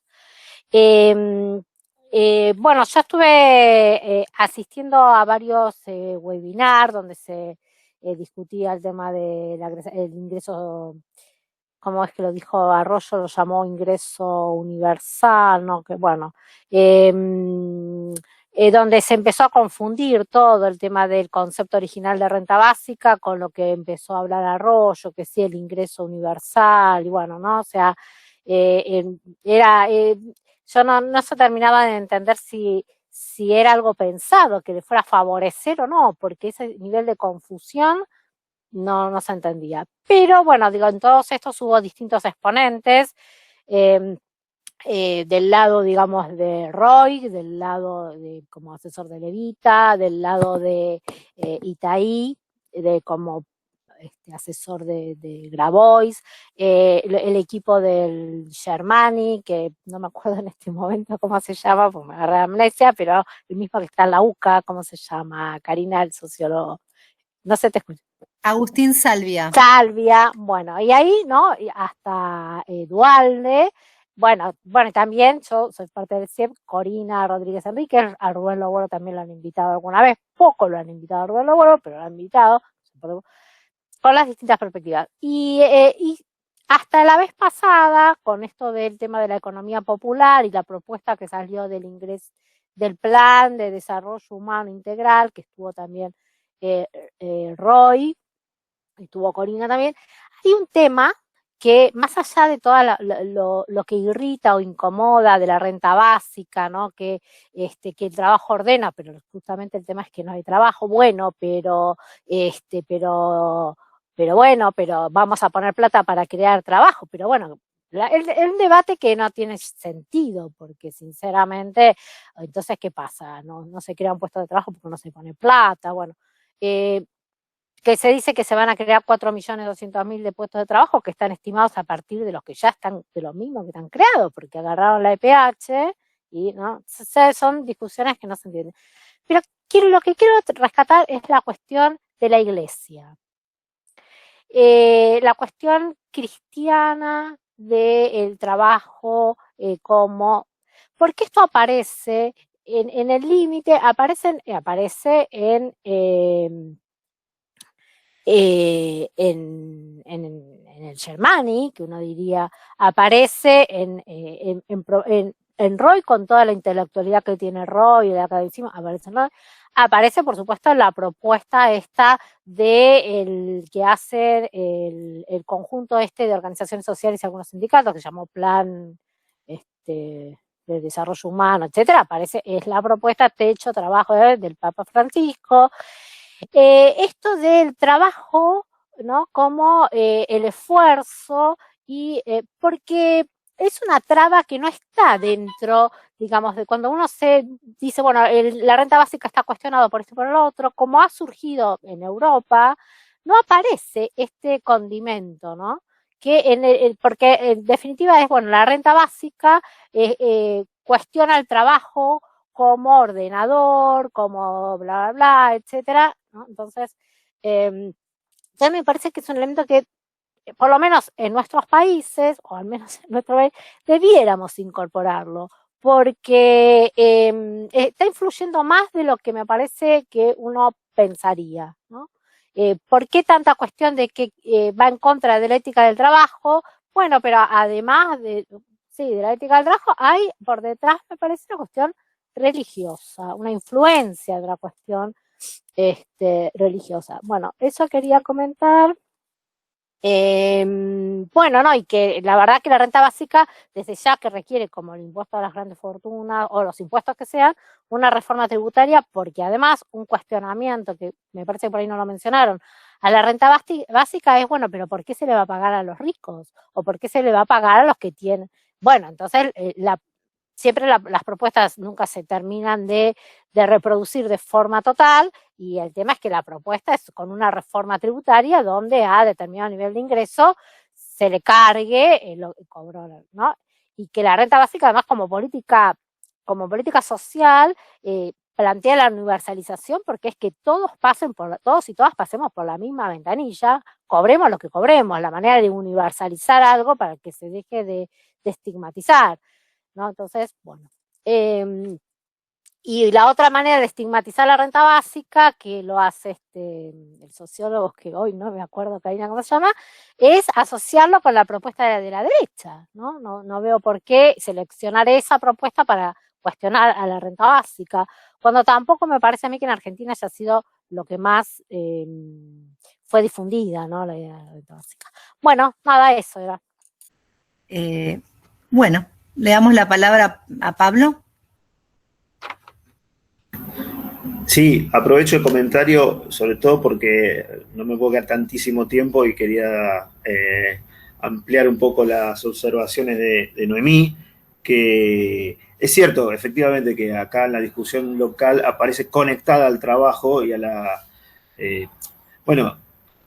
Yo estuve asistiendo a varios webinars donde se discutía el tema del ingreso, como es que lo dijo Arroyo, lo llamó ingreso universal, ¿no? Que donde se empezó a confundir todo el tema del concepto original de renta básica con lo que empezó a hablar Arroyo, que sí, el ingreso universal, y ¿no? O sea, yo no se terminaba de entender si si era algo pensado, que le fuera a favorecer o no, porque ese nivel de confusión no se entendía. Pero bueno, digo, en todos estos hubo distintos exponentes, del lado, digamos, de Roy, del lado de como asesor de Levita, del lado de Itaí, como asesor de Grabois, el equipo del Germani, que no me acuerdo en este momento cómo se llama, porque me agarré amnesia, pero el mismo que está en la UCA, ¿cómo se llama? Karina, el sociólogo. No sé, te escucho. Agustín Salvia. Salvia, bueno, y ahí, ¿no? Y hasta Dualde. Bueno, también yo soy parte del CIEP, Corina Rodríguez Enríquez, a Rubén Logüero también lo han invitado alguna vez, poco lo han invitado a Rubén Logüero, pero lo han invitado, con las distintas perspectivas. Y hasta la vez pasada, con esto del tema de la economía popular y la propuesta que salió del ingreso del Plan de Desarrollo Humano Integral, que estuvo también Roy, y tuvo Corina también, hay un tema que más allá de todo lo que irrita o incomoda de la renta básica, ¿no? Que el trabajo ordena, pero justamente el tema es que no hay trabajo, bueno, pero bueno, pero vamos a poner plata para crear trabajo, pero bueno, el debate que no tiene sentido, porque sinceramente, entonces, ¿qué pasa? No se crea un puesto de trabajo porque no se pone plata, bueno, que se dice que se van a crear 4.200.000 de puestos de trabajo que están estimados a partir de los que ya están, de los mismos que están creados, porque agarraron la EPH y no, son discusiones que no se entienden. Pero lo que quiero rescatar es la cuestión de la iglesia. La cuestión cristiana del trabajo porque esto aparece en el límite, aparece en el Germani, que uno diría, aparece en Roy, con toda la intelectualidad que tiene Roy, el academicismo, aparece en Roy. Aparece, por supuesto, la propuesta esta de el que hace el conjunto de organizaciones sociales y algunos sindicatos, que se llamó Plan de Desarrollo Humano, etcétera. Aparece, es la propuesta techo, trabajo del Papa Francisco. Esto del trabajo, ¿no? Como el esfuerzo, y porque es una traba que no está dentro, digamos, de cuando uno se dice, bueno, la renta básica está cuestionado por esto y por el otro, como ha surgido en Europa, no aparece este condimento, ¿no? Que porque en definitiva es, bueno, la renta básica cuestiona el trabajo como ordenador, como bla, bla, bla, etcétera, ¿no? Entonces, ya me parece que es un elemento que, por lo menos en nuestros países, o al menos en nuestro país, debiéramos incorporarlo, porque está influyendo más de lo que me parece que uno pensaría, ¿no? ¿Por qué tanta cuestión de que va en contra de la ética del trabajo? Bueno, pero además de la ética del trabajo, hay por detrás, me parece, una cuestión religiosa, una influencia de la cuestión religiosa. Bueno, eso quería comentar. Bueno, no, y que la verdad que la renta básica, desde ya que requiere, como el impuesto a las grandes fortunas o los impuestos que sean, una reforma tributaria, porque además un cuestionamiento que me parece que por ahí no lo mencionaron, a la renta básica es, bueno, pero ¿por qué se le va a pagar a los ricos? ¿O por qué se le va a pagar a los que tienen? Bueno, entonces siempre las propuestas nunca se terminan de reproducir de forma total, y el tema es que la propuesta es con una reforma tributaria donde a determinado nivel de ingreso se le cargue lo que cobró, ¿no? Y que la renta básica, además, como política social, plantea la universalización, porque es que todos y todas pasemos por la misma ventanilla, cobremos lo que cobremos, la manera de universalizar algo para que se deje de estigmatizar, ¿no? Entonces, bueno. Y la otra manera de estigmatizar la renta básica, que lo hace el sociólogo, que hoy no me acuerdo, Karina, cómo se llama, es asociarlo con la propuesta de la derecha, ¿no? No veo por qué seleccionar esa propuesta para cuestionar a la renta básica, cuando tampoco me parece a mí que en Argentina haya sido lo que más fue difundida, ¿no? La idea de la renta básica. Bueno, nada, eso era. Bueno, le damos la palabra a Pablo. Sí, aprovecho el comentario, sobre todo porque no me puedo quedar tantísimo tiempo y quería ampliar un poco las observaciones de Noemí, que es cierto, efectivamente, que acá en la discusión local aparece conectada al trabajo y a la, bueno,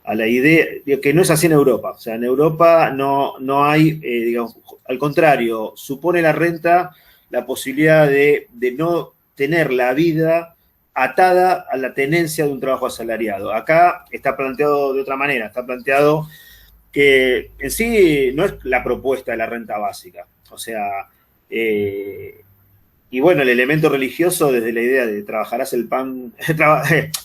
a la idea, que no es así en Europa. O sea, en Europa no hay, digamos, al contrario, supone la renta la posibilidad de no tener la vida atada a la tenencia de un trabajo asalariado. Acá está planteado de otra manera, está planteado que en sí no es la propuesta de la renta básica. O sea, y bueno, el elemento religioso desde la idea de trabajarás el pan,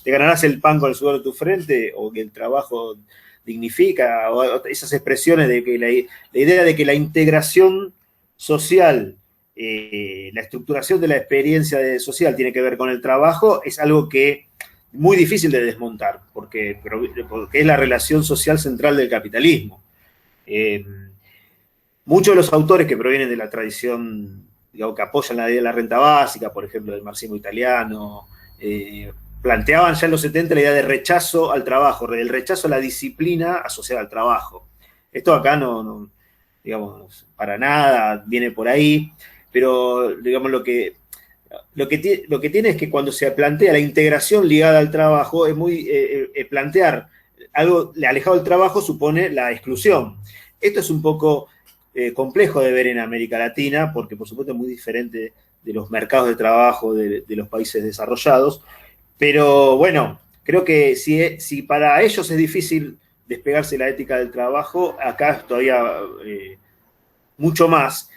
te ganarás el pan con el sudor de tu frente, o que el trabajo dignifica, o esas expresiones de que la idea de que la integración social, la estructuración de la experiencia social tiene que ver con el trabajo, es algo que es muy difícil de desmontar, porque es la relación social central del capitalismo. Muchos de los autores que provienen de la tradición, digamos, que apoyan la idea de la renta básica, por ejemplo, del marxismo italiano, planteaban ya en los 70 la idea de rechazo al trabajo, del rechazo a la disciplina asociada al trabajo. Esto acá no digamos, para nada viene por ahí, pero, digamos, lo que tiene es que cuando se plantea la integración ligada al trabajo, es muy, plantear algo alejado del trabajo supone la exclusión. Esto es un poco complejo de ver en América Latina, porque por supuesto es muy diferente de los mercados de trabajo de los países desarrollados, pero bueno, creo que si para ellos es difícil despegarse de la ética del trabajo, acá es todavía mucho más.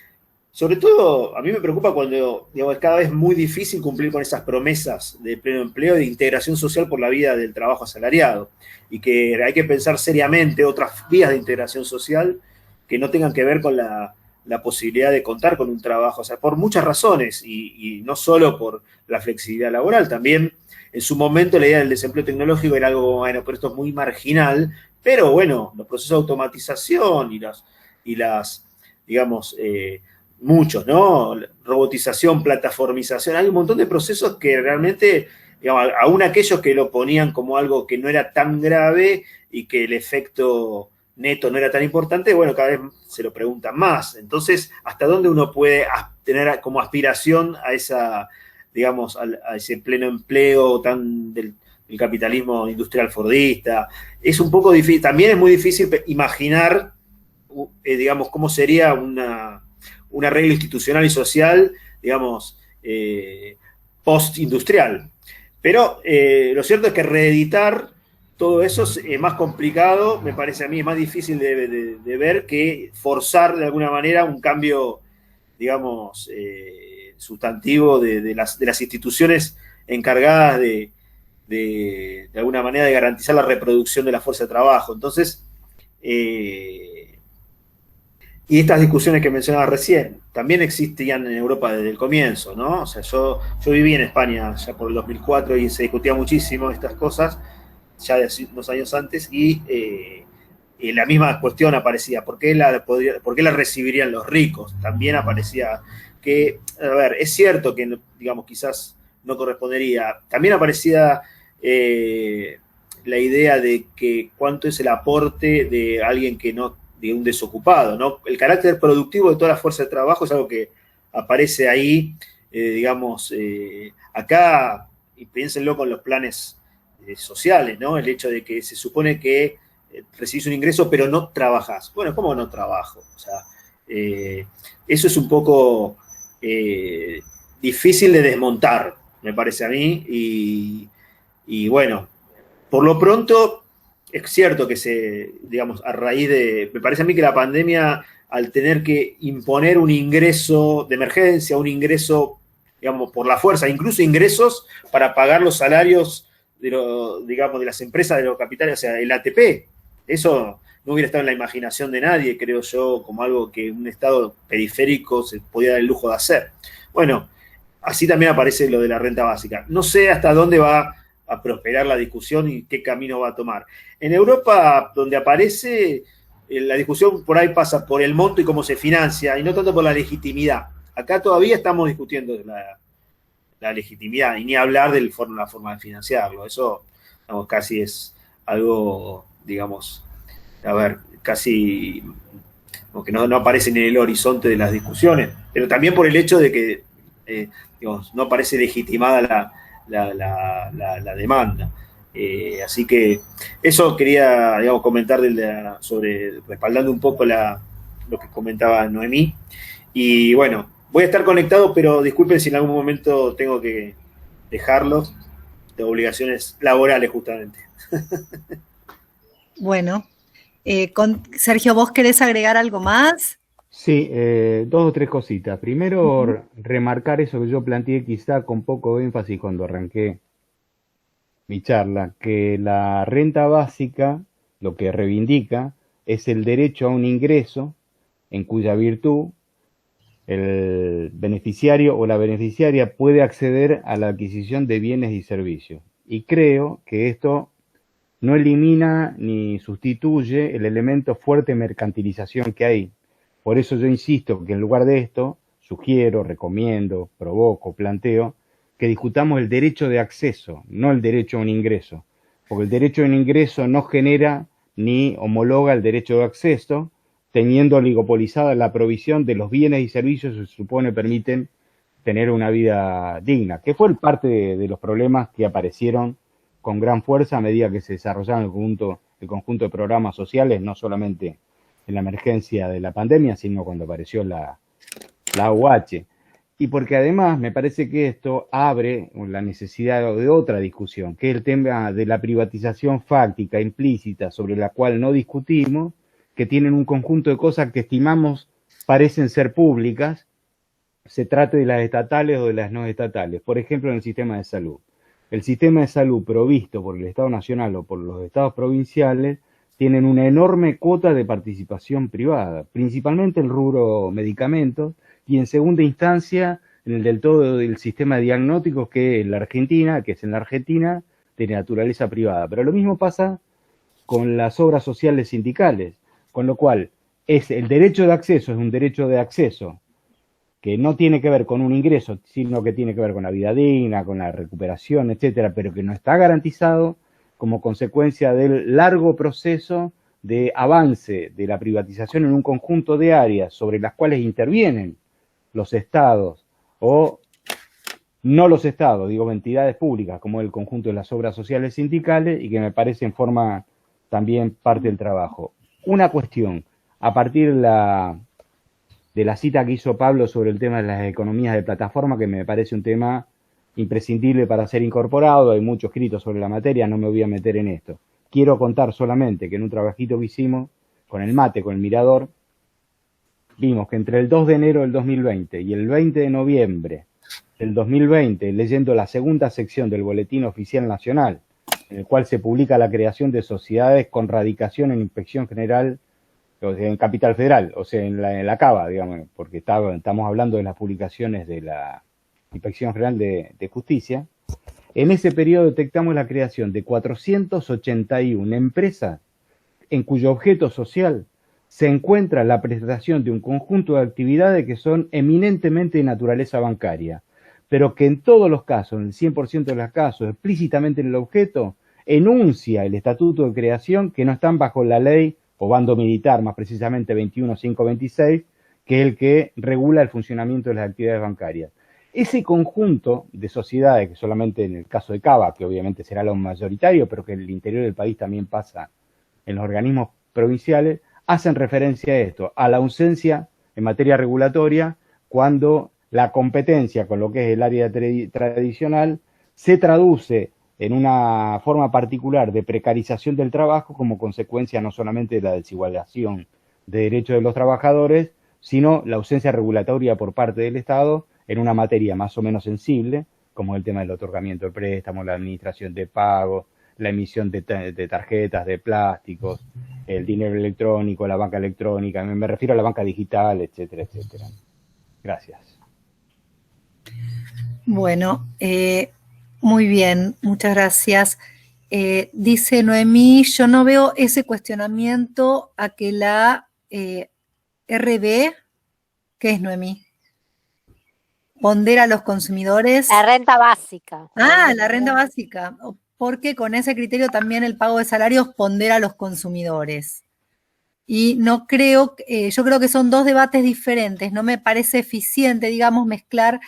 Sobre todo, a mí me preocupa cuando, digamos, es cada vez muy difícil cumplir con esas promesas de pleno empleo y de integración social por la vía del trabajo asalariado, y que hay que pensar seriamente otras vías de integración social que no tengan que ver con la posibilidad de contar con un trabajo, o sea, por muchas razones, y no solo por la flexibilidad laboral, también en su momento la idea del desempleo tecnológico era algo, bueno, pero esto es muy marginal, pero bueno, los procesos de automatización y las digamos, muchos, ¿no? Robotización, plataformización, hay un montón de procesos que realmente, digamos, aún aquellos que lo ponían como algo que no era tan grave y que el efecto neto no era tan importante, bueno, cada vez se lo preguntan más. Entonces, ¿hasta dónde uno puede tener como aspiración a esa, digamos, a ese pleno empleo tan del capitalismo industrial fordista? Es un poco difícil, también es muy difícil imaginar, digamos, cómo sería un arreglo institucional y social, digamos, post-industrial. Pero lo cierto es que reeditar todo eso es más complicado, me parece a mí, es más difícil de ver que forzar de alguna manera un cambio, digamos, sustantivo de las instituciones encargadas de alguna manera de garantizar la reproducción de la fuerza de trabajo. Entonces, y estas discusiones que mencionaba recién, también existían en Europa desde el comienzo, ¿no? O sea, yo viví en España ya por el 2004 y se discutía muchísimo estas cosas, ya de unos años antes, y la misma cuestión aparecía, ¿por qué la recibirían los ricos? También aparecía que, a ver, es cierto que, digamos, quizás no correspondería, también aparecía la idea de que cuánto es el aporte de alguien que no, de un desocupado, ¿no? El carácter productivo de toda la fuerza de trabajo es algo que aparece ahí, digamos, acá, y piénsenlo con los planes sociales, ¿no? El hecho de que se supone que recibís un ingreso pero no trabajás. Bueno, ¿cómo no trabajo? O sea, eso es un poco difícil de desmontar, me parece a mí, y bueno, por lo pronto es cierto que digamos, a raíz me parece a mí que la pandemia, al tener que imponer un ingreso de emergencia, un ingreso, digamos, por la fuerza, incluso ingresos para pagar los salarios digamos, de las empresas de los capitales, o sea, el ATP, eso no hubiera estado en la imaginación de nadie, creo yo, como algo que un Estado periférico se podía dar el lujo de hacer. Bueno, así también aparece lo de la renta básica. No sé hasta dónde va a prosperar la discusión y qué camino va a tomar. En Europa, donde aparece, la discusión por ahí pasa por el monto y cómo se financia, y no tanto por la legitimidad. Acá todavía estamos discutiendo la legitimidad, y ni hablar de la forma de financiarlo. Eso, digamos, casi es algo, digamos, a ver, casi como que no aparece en el horizonte de las discusiones, pero también por el hecho de que digamos, no parece legitimada la demanda. Así que eso quería, digamos, comentar sobre, respaldando un poco lo que comentaba Noemí. Y bueno, voy a estar conectado, pero disculpen si en algún momento tengo que dejarlos de obligaciones laborales justamente. Bueno, Sergio, ¿vos querés agregar algo más? Sí, dos o tres cositas. Primero, remarcar eso que yo planteé quizá con poco énfasis cuando arranqué mi charla, que la renta básica lo que reivindica es el derecho a un ingreso en cuya virtud el beneficiario o la beneficiaria puede acceder a la adquisición de bienes y servicios. Y creo que esto no elimina ni sustituye el elemento fuerte mercantilización que hay. Por eso yo insisto que en lugar de esto, sugiero, recomiendo, provoco, planteo, que discutamos el derecho de acceso, no el derecho a un ingreso. Porque el derecho a un ingreso no genera ni homologa el derecho de acceso, teniendo oligopolizada la provisión de los bienes y servicios que se supone permiten tener una vida digna, que fue parte de los problemas que aparecieron con gran fuerza a medida que se desarrollaron el conjunto de programas sociales, no solamente en la emergencia de la pandemia, sino cuando apareció la AUH. Y porque además me parece que esto abre la necesidad de otra discusión, que es el tema de la privatización fáctica, implícita, sobre la cual no discutimos, que tienen un conjunto de cosas que estimamos parecen ser públicas, se trate de las estatales o de las no estatales. Por ejemplo, en el sistema de salud. El sistema de salud provisto por el Estado Nacional o por los estados provinciales tienen una enorme cuota de participación privada, principalmente el rubro medicamentos y en segunda instancia en el del todo del sistema de diagnósticos que es en la Argentina, de naturaleza privada. Pero lo mismo pasa con las obras sociales sindicales, con lo cual el derecho de acceso es un derecho de acceso que no tiene que ver con un ingreso, sino que tiene que ver con la vida digna, con la recuperación, etcétera, pero que no está garantizado como consecuencia del largo proceso de avance de la privatización en un conjunto de áreas sobre las cuales intervienen los estados o no los estados, digo entidades públicas como el conjunto de las obras sociales sindicales y que me parece en forma también parte del trabajo. Una cuestión, a partir de la cita que hizo Pablo sobre el tema de las economías de plataforma, que me parece un tema imprescindible para ser incorporado, hay mucho escrito sobre la materia, no me voy a meter en esto. Quiero contar solamente que en un trabajito que hicimos con el MATE, con el Mirador, vimos que entre el 2 de enero del 2020 y el 20 de noviembre del 2020, leyendo la segunda sección del Boletín Oficial Nacional, en el cual se publica la creación de sociedades con radicación en Inspección General, o sea, en Capital Federal, o sea, en la Cava, digamos, porque estamos hablando de las publicaciones de la Inspección General de Justicia. En ese periodo detectamos la creación de 481 empresas en cuyo objeto social se encuentra la prestación de un conjunto de actividades que son eminentemente de naturaleza bancaria, pero que en todos los casos, en el 100% de los casos, explícitamente en el objeto, enuncia el estatuto de creación que no están bajo la ley o bando militar, más precisamente 21526, que es el que regula el funcionamiento de las actividades bancarias. Ese conjunto de sociedades, que solamente en el caso de Cava, que obviamente será lo mayoritario, pero que en el interior del país también pasa en los organismos provinciales, hacen referencia a esto, a la ausencia en materia regulatoria, cuando la competencia con lo que es el área tradicional se traduce en una forma particular de precarización del trabajo como consecuencia no solamente de la desigualación de derechos de los trabajadores, sino la ausencia regulatoria por parte del Estado en una materia más o menos sensible, como el tema del otorgamiento de préstamos, la administración de pagos, la emisión de tarjetas de plásticos, el dinero electrónico, la banca electrónica, me refiero a la banca digital, etcétera, etcétera. Gracias. Bueno, muy bien, muchas gracias. Dice Noemí, yo no veo ese cuestionamiento a que la RB, ¿qué es Noemí? pondera a los consumidores. La renta básica. La renta básica, porque con ese criterio también el pago de salarios pondera a los consumidores. Y no creo, yo creo que son dos debates diferentes, no me parece eficiente, digamos, mezclar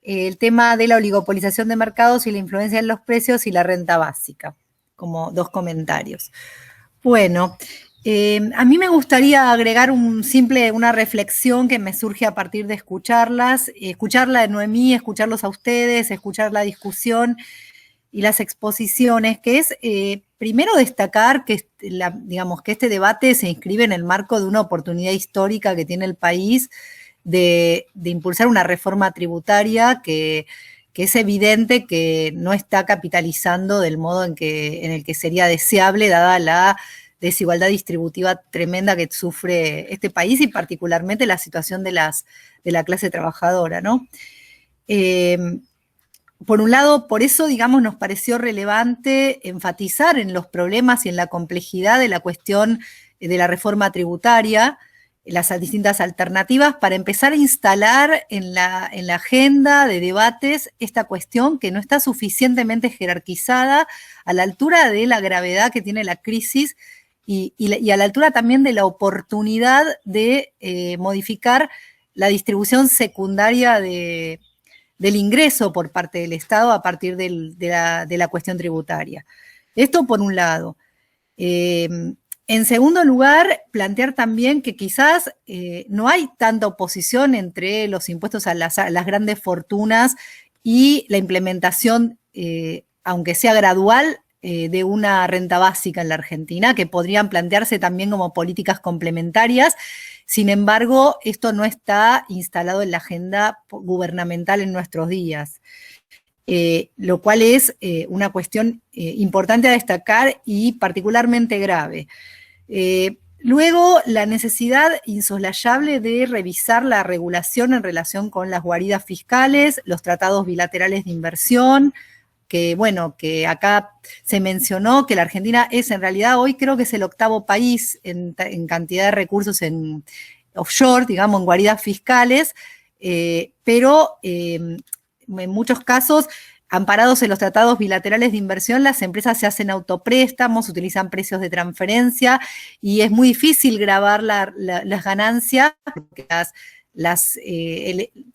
el tema de la oligopolización de mercados y la influencia en los precios y la renta básica, como dos comentarios. Bueno, a mí me gustaría agregar una reflexión que me surge a partir de escucharla de Noemí, escucharlos a ustedes, escuchar la discusión y las exposiciones, que es primero destacar que, digamos, que este debate se inscribe en el marco de una oportunidad histórica que tiene el país de impulsar una reforma tributaria que es evidente que no está capitalizando del modo en el que sería deseable, dada la desigualdad distributiva tremenda que sufre este país y particularmente la situación de la clase trabajadora, ¿no? Por un lado, por eso, digamos, nos pareció relevante enfatizar en los problemas y en la complejidad de la cuestión de la reforma tributaria, las distintas alternativas, para empezar a instalar en la agenda de debates esta cuestión que no está suficientemente jerarquizada a la altura de la gravedad que tiene la crisis y a la altura también de la oportunidad de modificar la distribución secundaria del ingreso por parte del Estado a partir de la cuestión tributaria. Esto por un lado. En segundo lugar, plantear también que quizás no hay tanta oposición entre los impuestos a las grandes fortunas y la implementación, aunque sea gradual, de una renta básica en la Argentina, que podrían plantearse también como políticas complementarias. Sin embargo, esto no está instalado en la agenda gubernamental en nuestros días, lo cual es una cuestión importante a destacar y particularmente grave. Luego, la necesidad insoslayable de revisar la regulación en relación con las guaridas fiscales, los tratados bilaterales de inversión, que bueno, que acá se mencionó que la Argentina es en realidad hoy creo que es el octavo país en cantidad de recursos en offshore, digamos, en guaridas fiscales, pero en muchos casos, amparados en los tratados bilaterales de inversión, las empresas se hacen autopréstamos, utilizan precios de transferencia y es muy difícil grabar las ganancias porque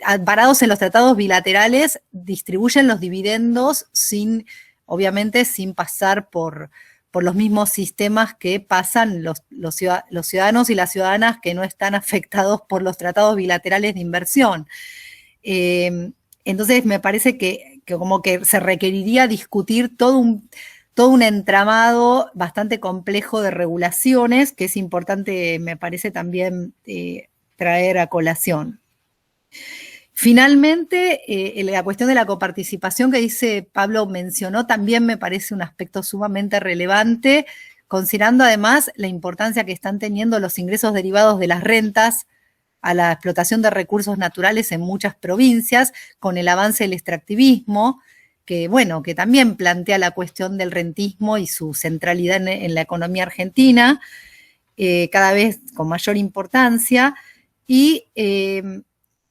amparados en los tratados bilaterales, distribuyen los dividendos obviamente sin pasar por los mismos sistemas que pasan los ciudadanos y las ciudadanas que no están afectados por los tratados bilaterales de inversión. Entonces me parece que como que se requeriría discutir todo un entramado bastante complejo de regulaciones que es importante, me parece también traer a colación. Finalmente, la cuestión de la coparticipación que dice Pablo mencionó también me parece un aspecto sumamente relevante, considerando además la importancia que están teniendo los ingresos derivados de las rentas a la explotación de recursos naturales en muchas provincias, con el avance del extractivismo, que bueno, que también plantea la cuestión del rentismo y su centralidad en la economía argentina, cada vez con mayor importancia. Y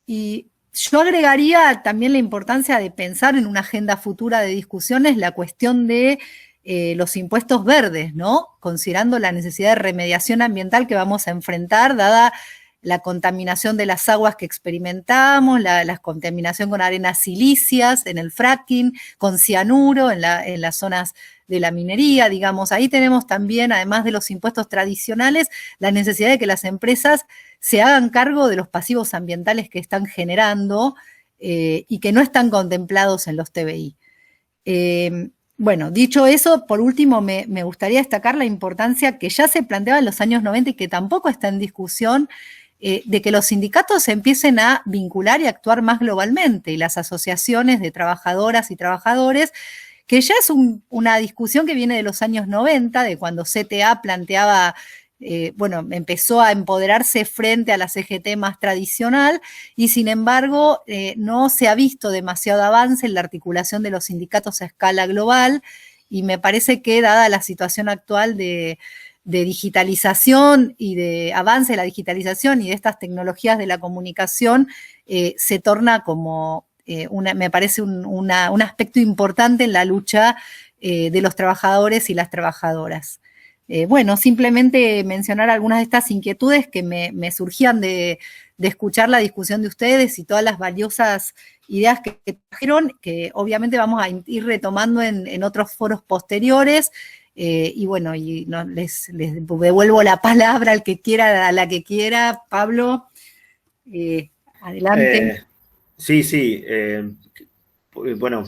yo agregaría también la importancia de pensar en una agenda futura de discusiones la cuestión de los impuestos verdes, ¿no? Considerando la necesidad de remediación ambiental que vamos a enfrentar, dada la contaminación de las aguas que experimentamos, la contaminación con arenas silíceas en el fracking, con cianuro en las zonas de la minería, digamos. Ahí tenemos también, además de los impuestos tradicionales, la necesidad de que las empresas se hagan cargo de los pasivos ambientales que están generando y que no están contemplados en los TBI. Bueno, dicho eso, por último me gustaría destacar la importancia que ya se planteaba en los años 90 y que tampoco está en discusión, de que los sindicatos se empiecen a vincular y actuar más globalmente, y las asociaciones de trabajadoras y trabajadores, que ya es una discusión que viene de los años 90, de cuando CTA planteaba, empezó a empoderarse frente a la CGT más tradicional, y sin embargo no se ha visto demasiado avance en la articulación de los sindicatos a escala global, y me parece que dada la situación actual de digitalización y de avance de la digitalización y de estas tecnologías de la comunicación se torna como, me parece, un aspecto importante en la lucha de los trabajadores y las trabajadoras. Bueno, simplemente mencionar algunas de estas inquietudes que me surgían de escuchar la discusión de ustedes y todas las valiosas ideas que trajeron, que obviamente vamos a ir retomando en otros foros posteriores. Y bueno, les devuelvo la palabra al que quiera, a la que quiera. Pablo, adelante. Sí. Bueno,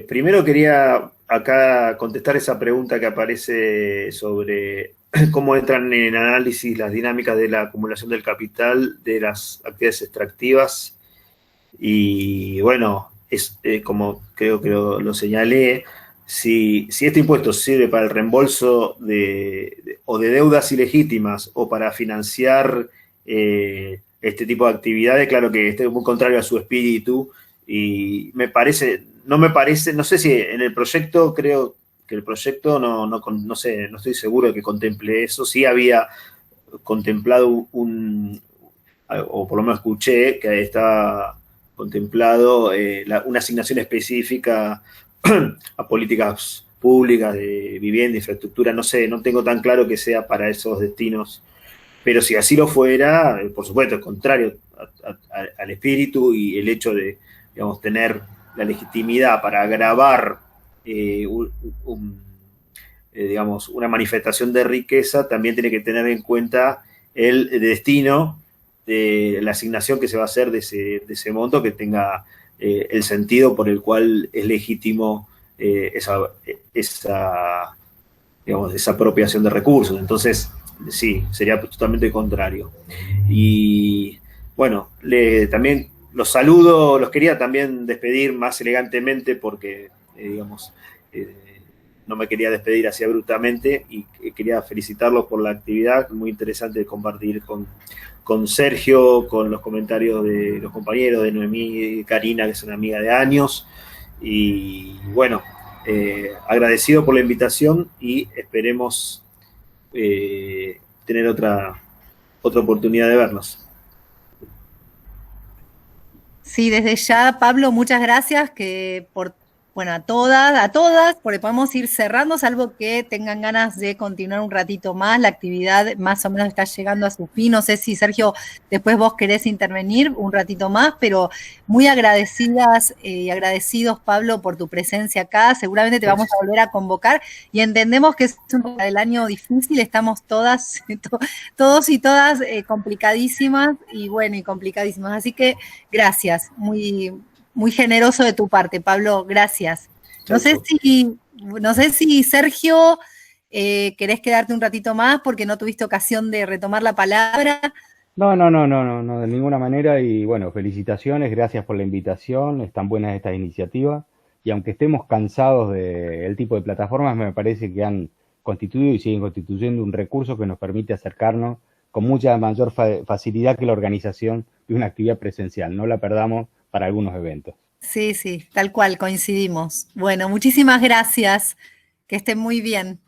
primero quería acá contestar esa pregunta que aparece sobre cómo entran en análisis las dinámicas de la acumulación del capital de las actividades extractivas. Y bueno, es como creo que lo señalé, si este impuesto sirve para el reembolso o de deudas ilegítimas o para financiar este tipo de actividades, claro que estoy muy contrario a su espíritu y no sé si en el proyecto, creo que el proyecto no sé, no estoy seguro de que contemple eso. Sí había contemplado o por lo menos escuché que estaba contemplado una asignación específica a políticas públicas de vivienda, infraestructura, no sé, no tengo tan claro que sea para esos destinos, pero si así lo fuera, por supuesto, es contrario al espíritu y el hecho de, digamos, tener la legitimidad para agravar digamos, una manifestación de riqueza, también tiene que tener en cuenta el destino de la asignación que se va a hacer de ese monto, que tenga el sentido por el cual es legítimo digamos, esa apropiación de recursos. Entonces, sí, sería totalmente contrario. Y bueno, también los saludo, los quería también despedir más elegantemente porque, digamos, no me quería despedir así abruptamente y quería felicitarlos por la actividad, muy interesante de compartir con Sergio, con los comentarios de los compañeros, de Noemí y Karina, que es una amiga de años. Y bueno, agradecido por la invitación y esperemos tener otra oportunidad de vernos. Sí, desde ya, Pablo, muchas gracias bueno, a todas, porque podemos ir cerrando, salvo que tengan ganas de continuar un ratito más. La actividad más o menos está llegando a su fin. No sé si, Sergio, después vos querés intervenir un ratito más, pero muy agradecidas y agradecidos, Pablo, por tu presencia acá. Seguramente te vamos a volver a convocar y entendemos que es el año difícil, estamos todos y todas complicadísimas y bueno, y complicadísimas. Así que gracias, muy generoso de tu parte, Pablo, gracias. No sé si Sergio, querés quedarte un ratito más porque no tuviste ocasión de retomar la palabra. No, de ninguna manera. Y bueno, felicitaciones, gracias por la invitación, están buenas estas iniciativas. Y aunque estemos cansados del tipo de plataformas, me parece que han constituido y siguen constituyendo un recurso que nos permite acercarnos con mucha mayor facilidad que la organización de una actividad presencial. No la perdamos para algunos eventos. Sí, tal cual, coincidimos. Bueno, muchísimas gracias. Que estén muy bien.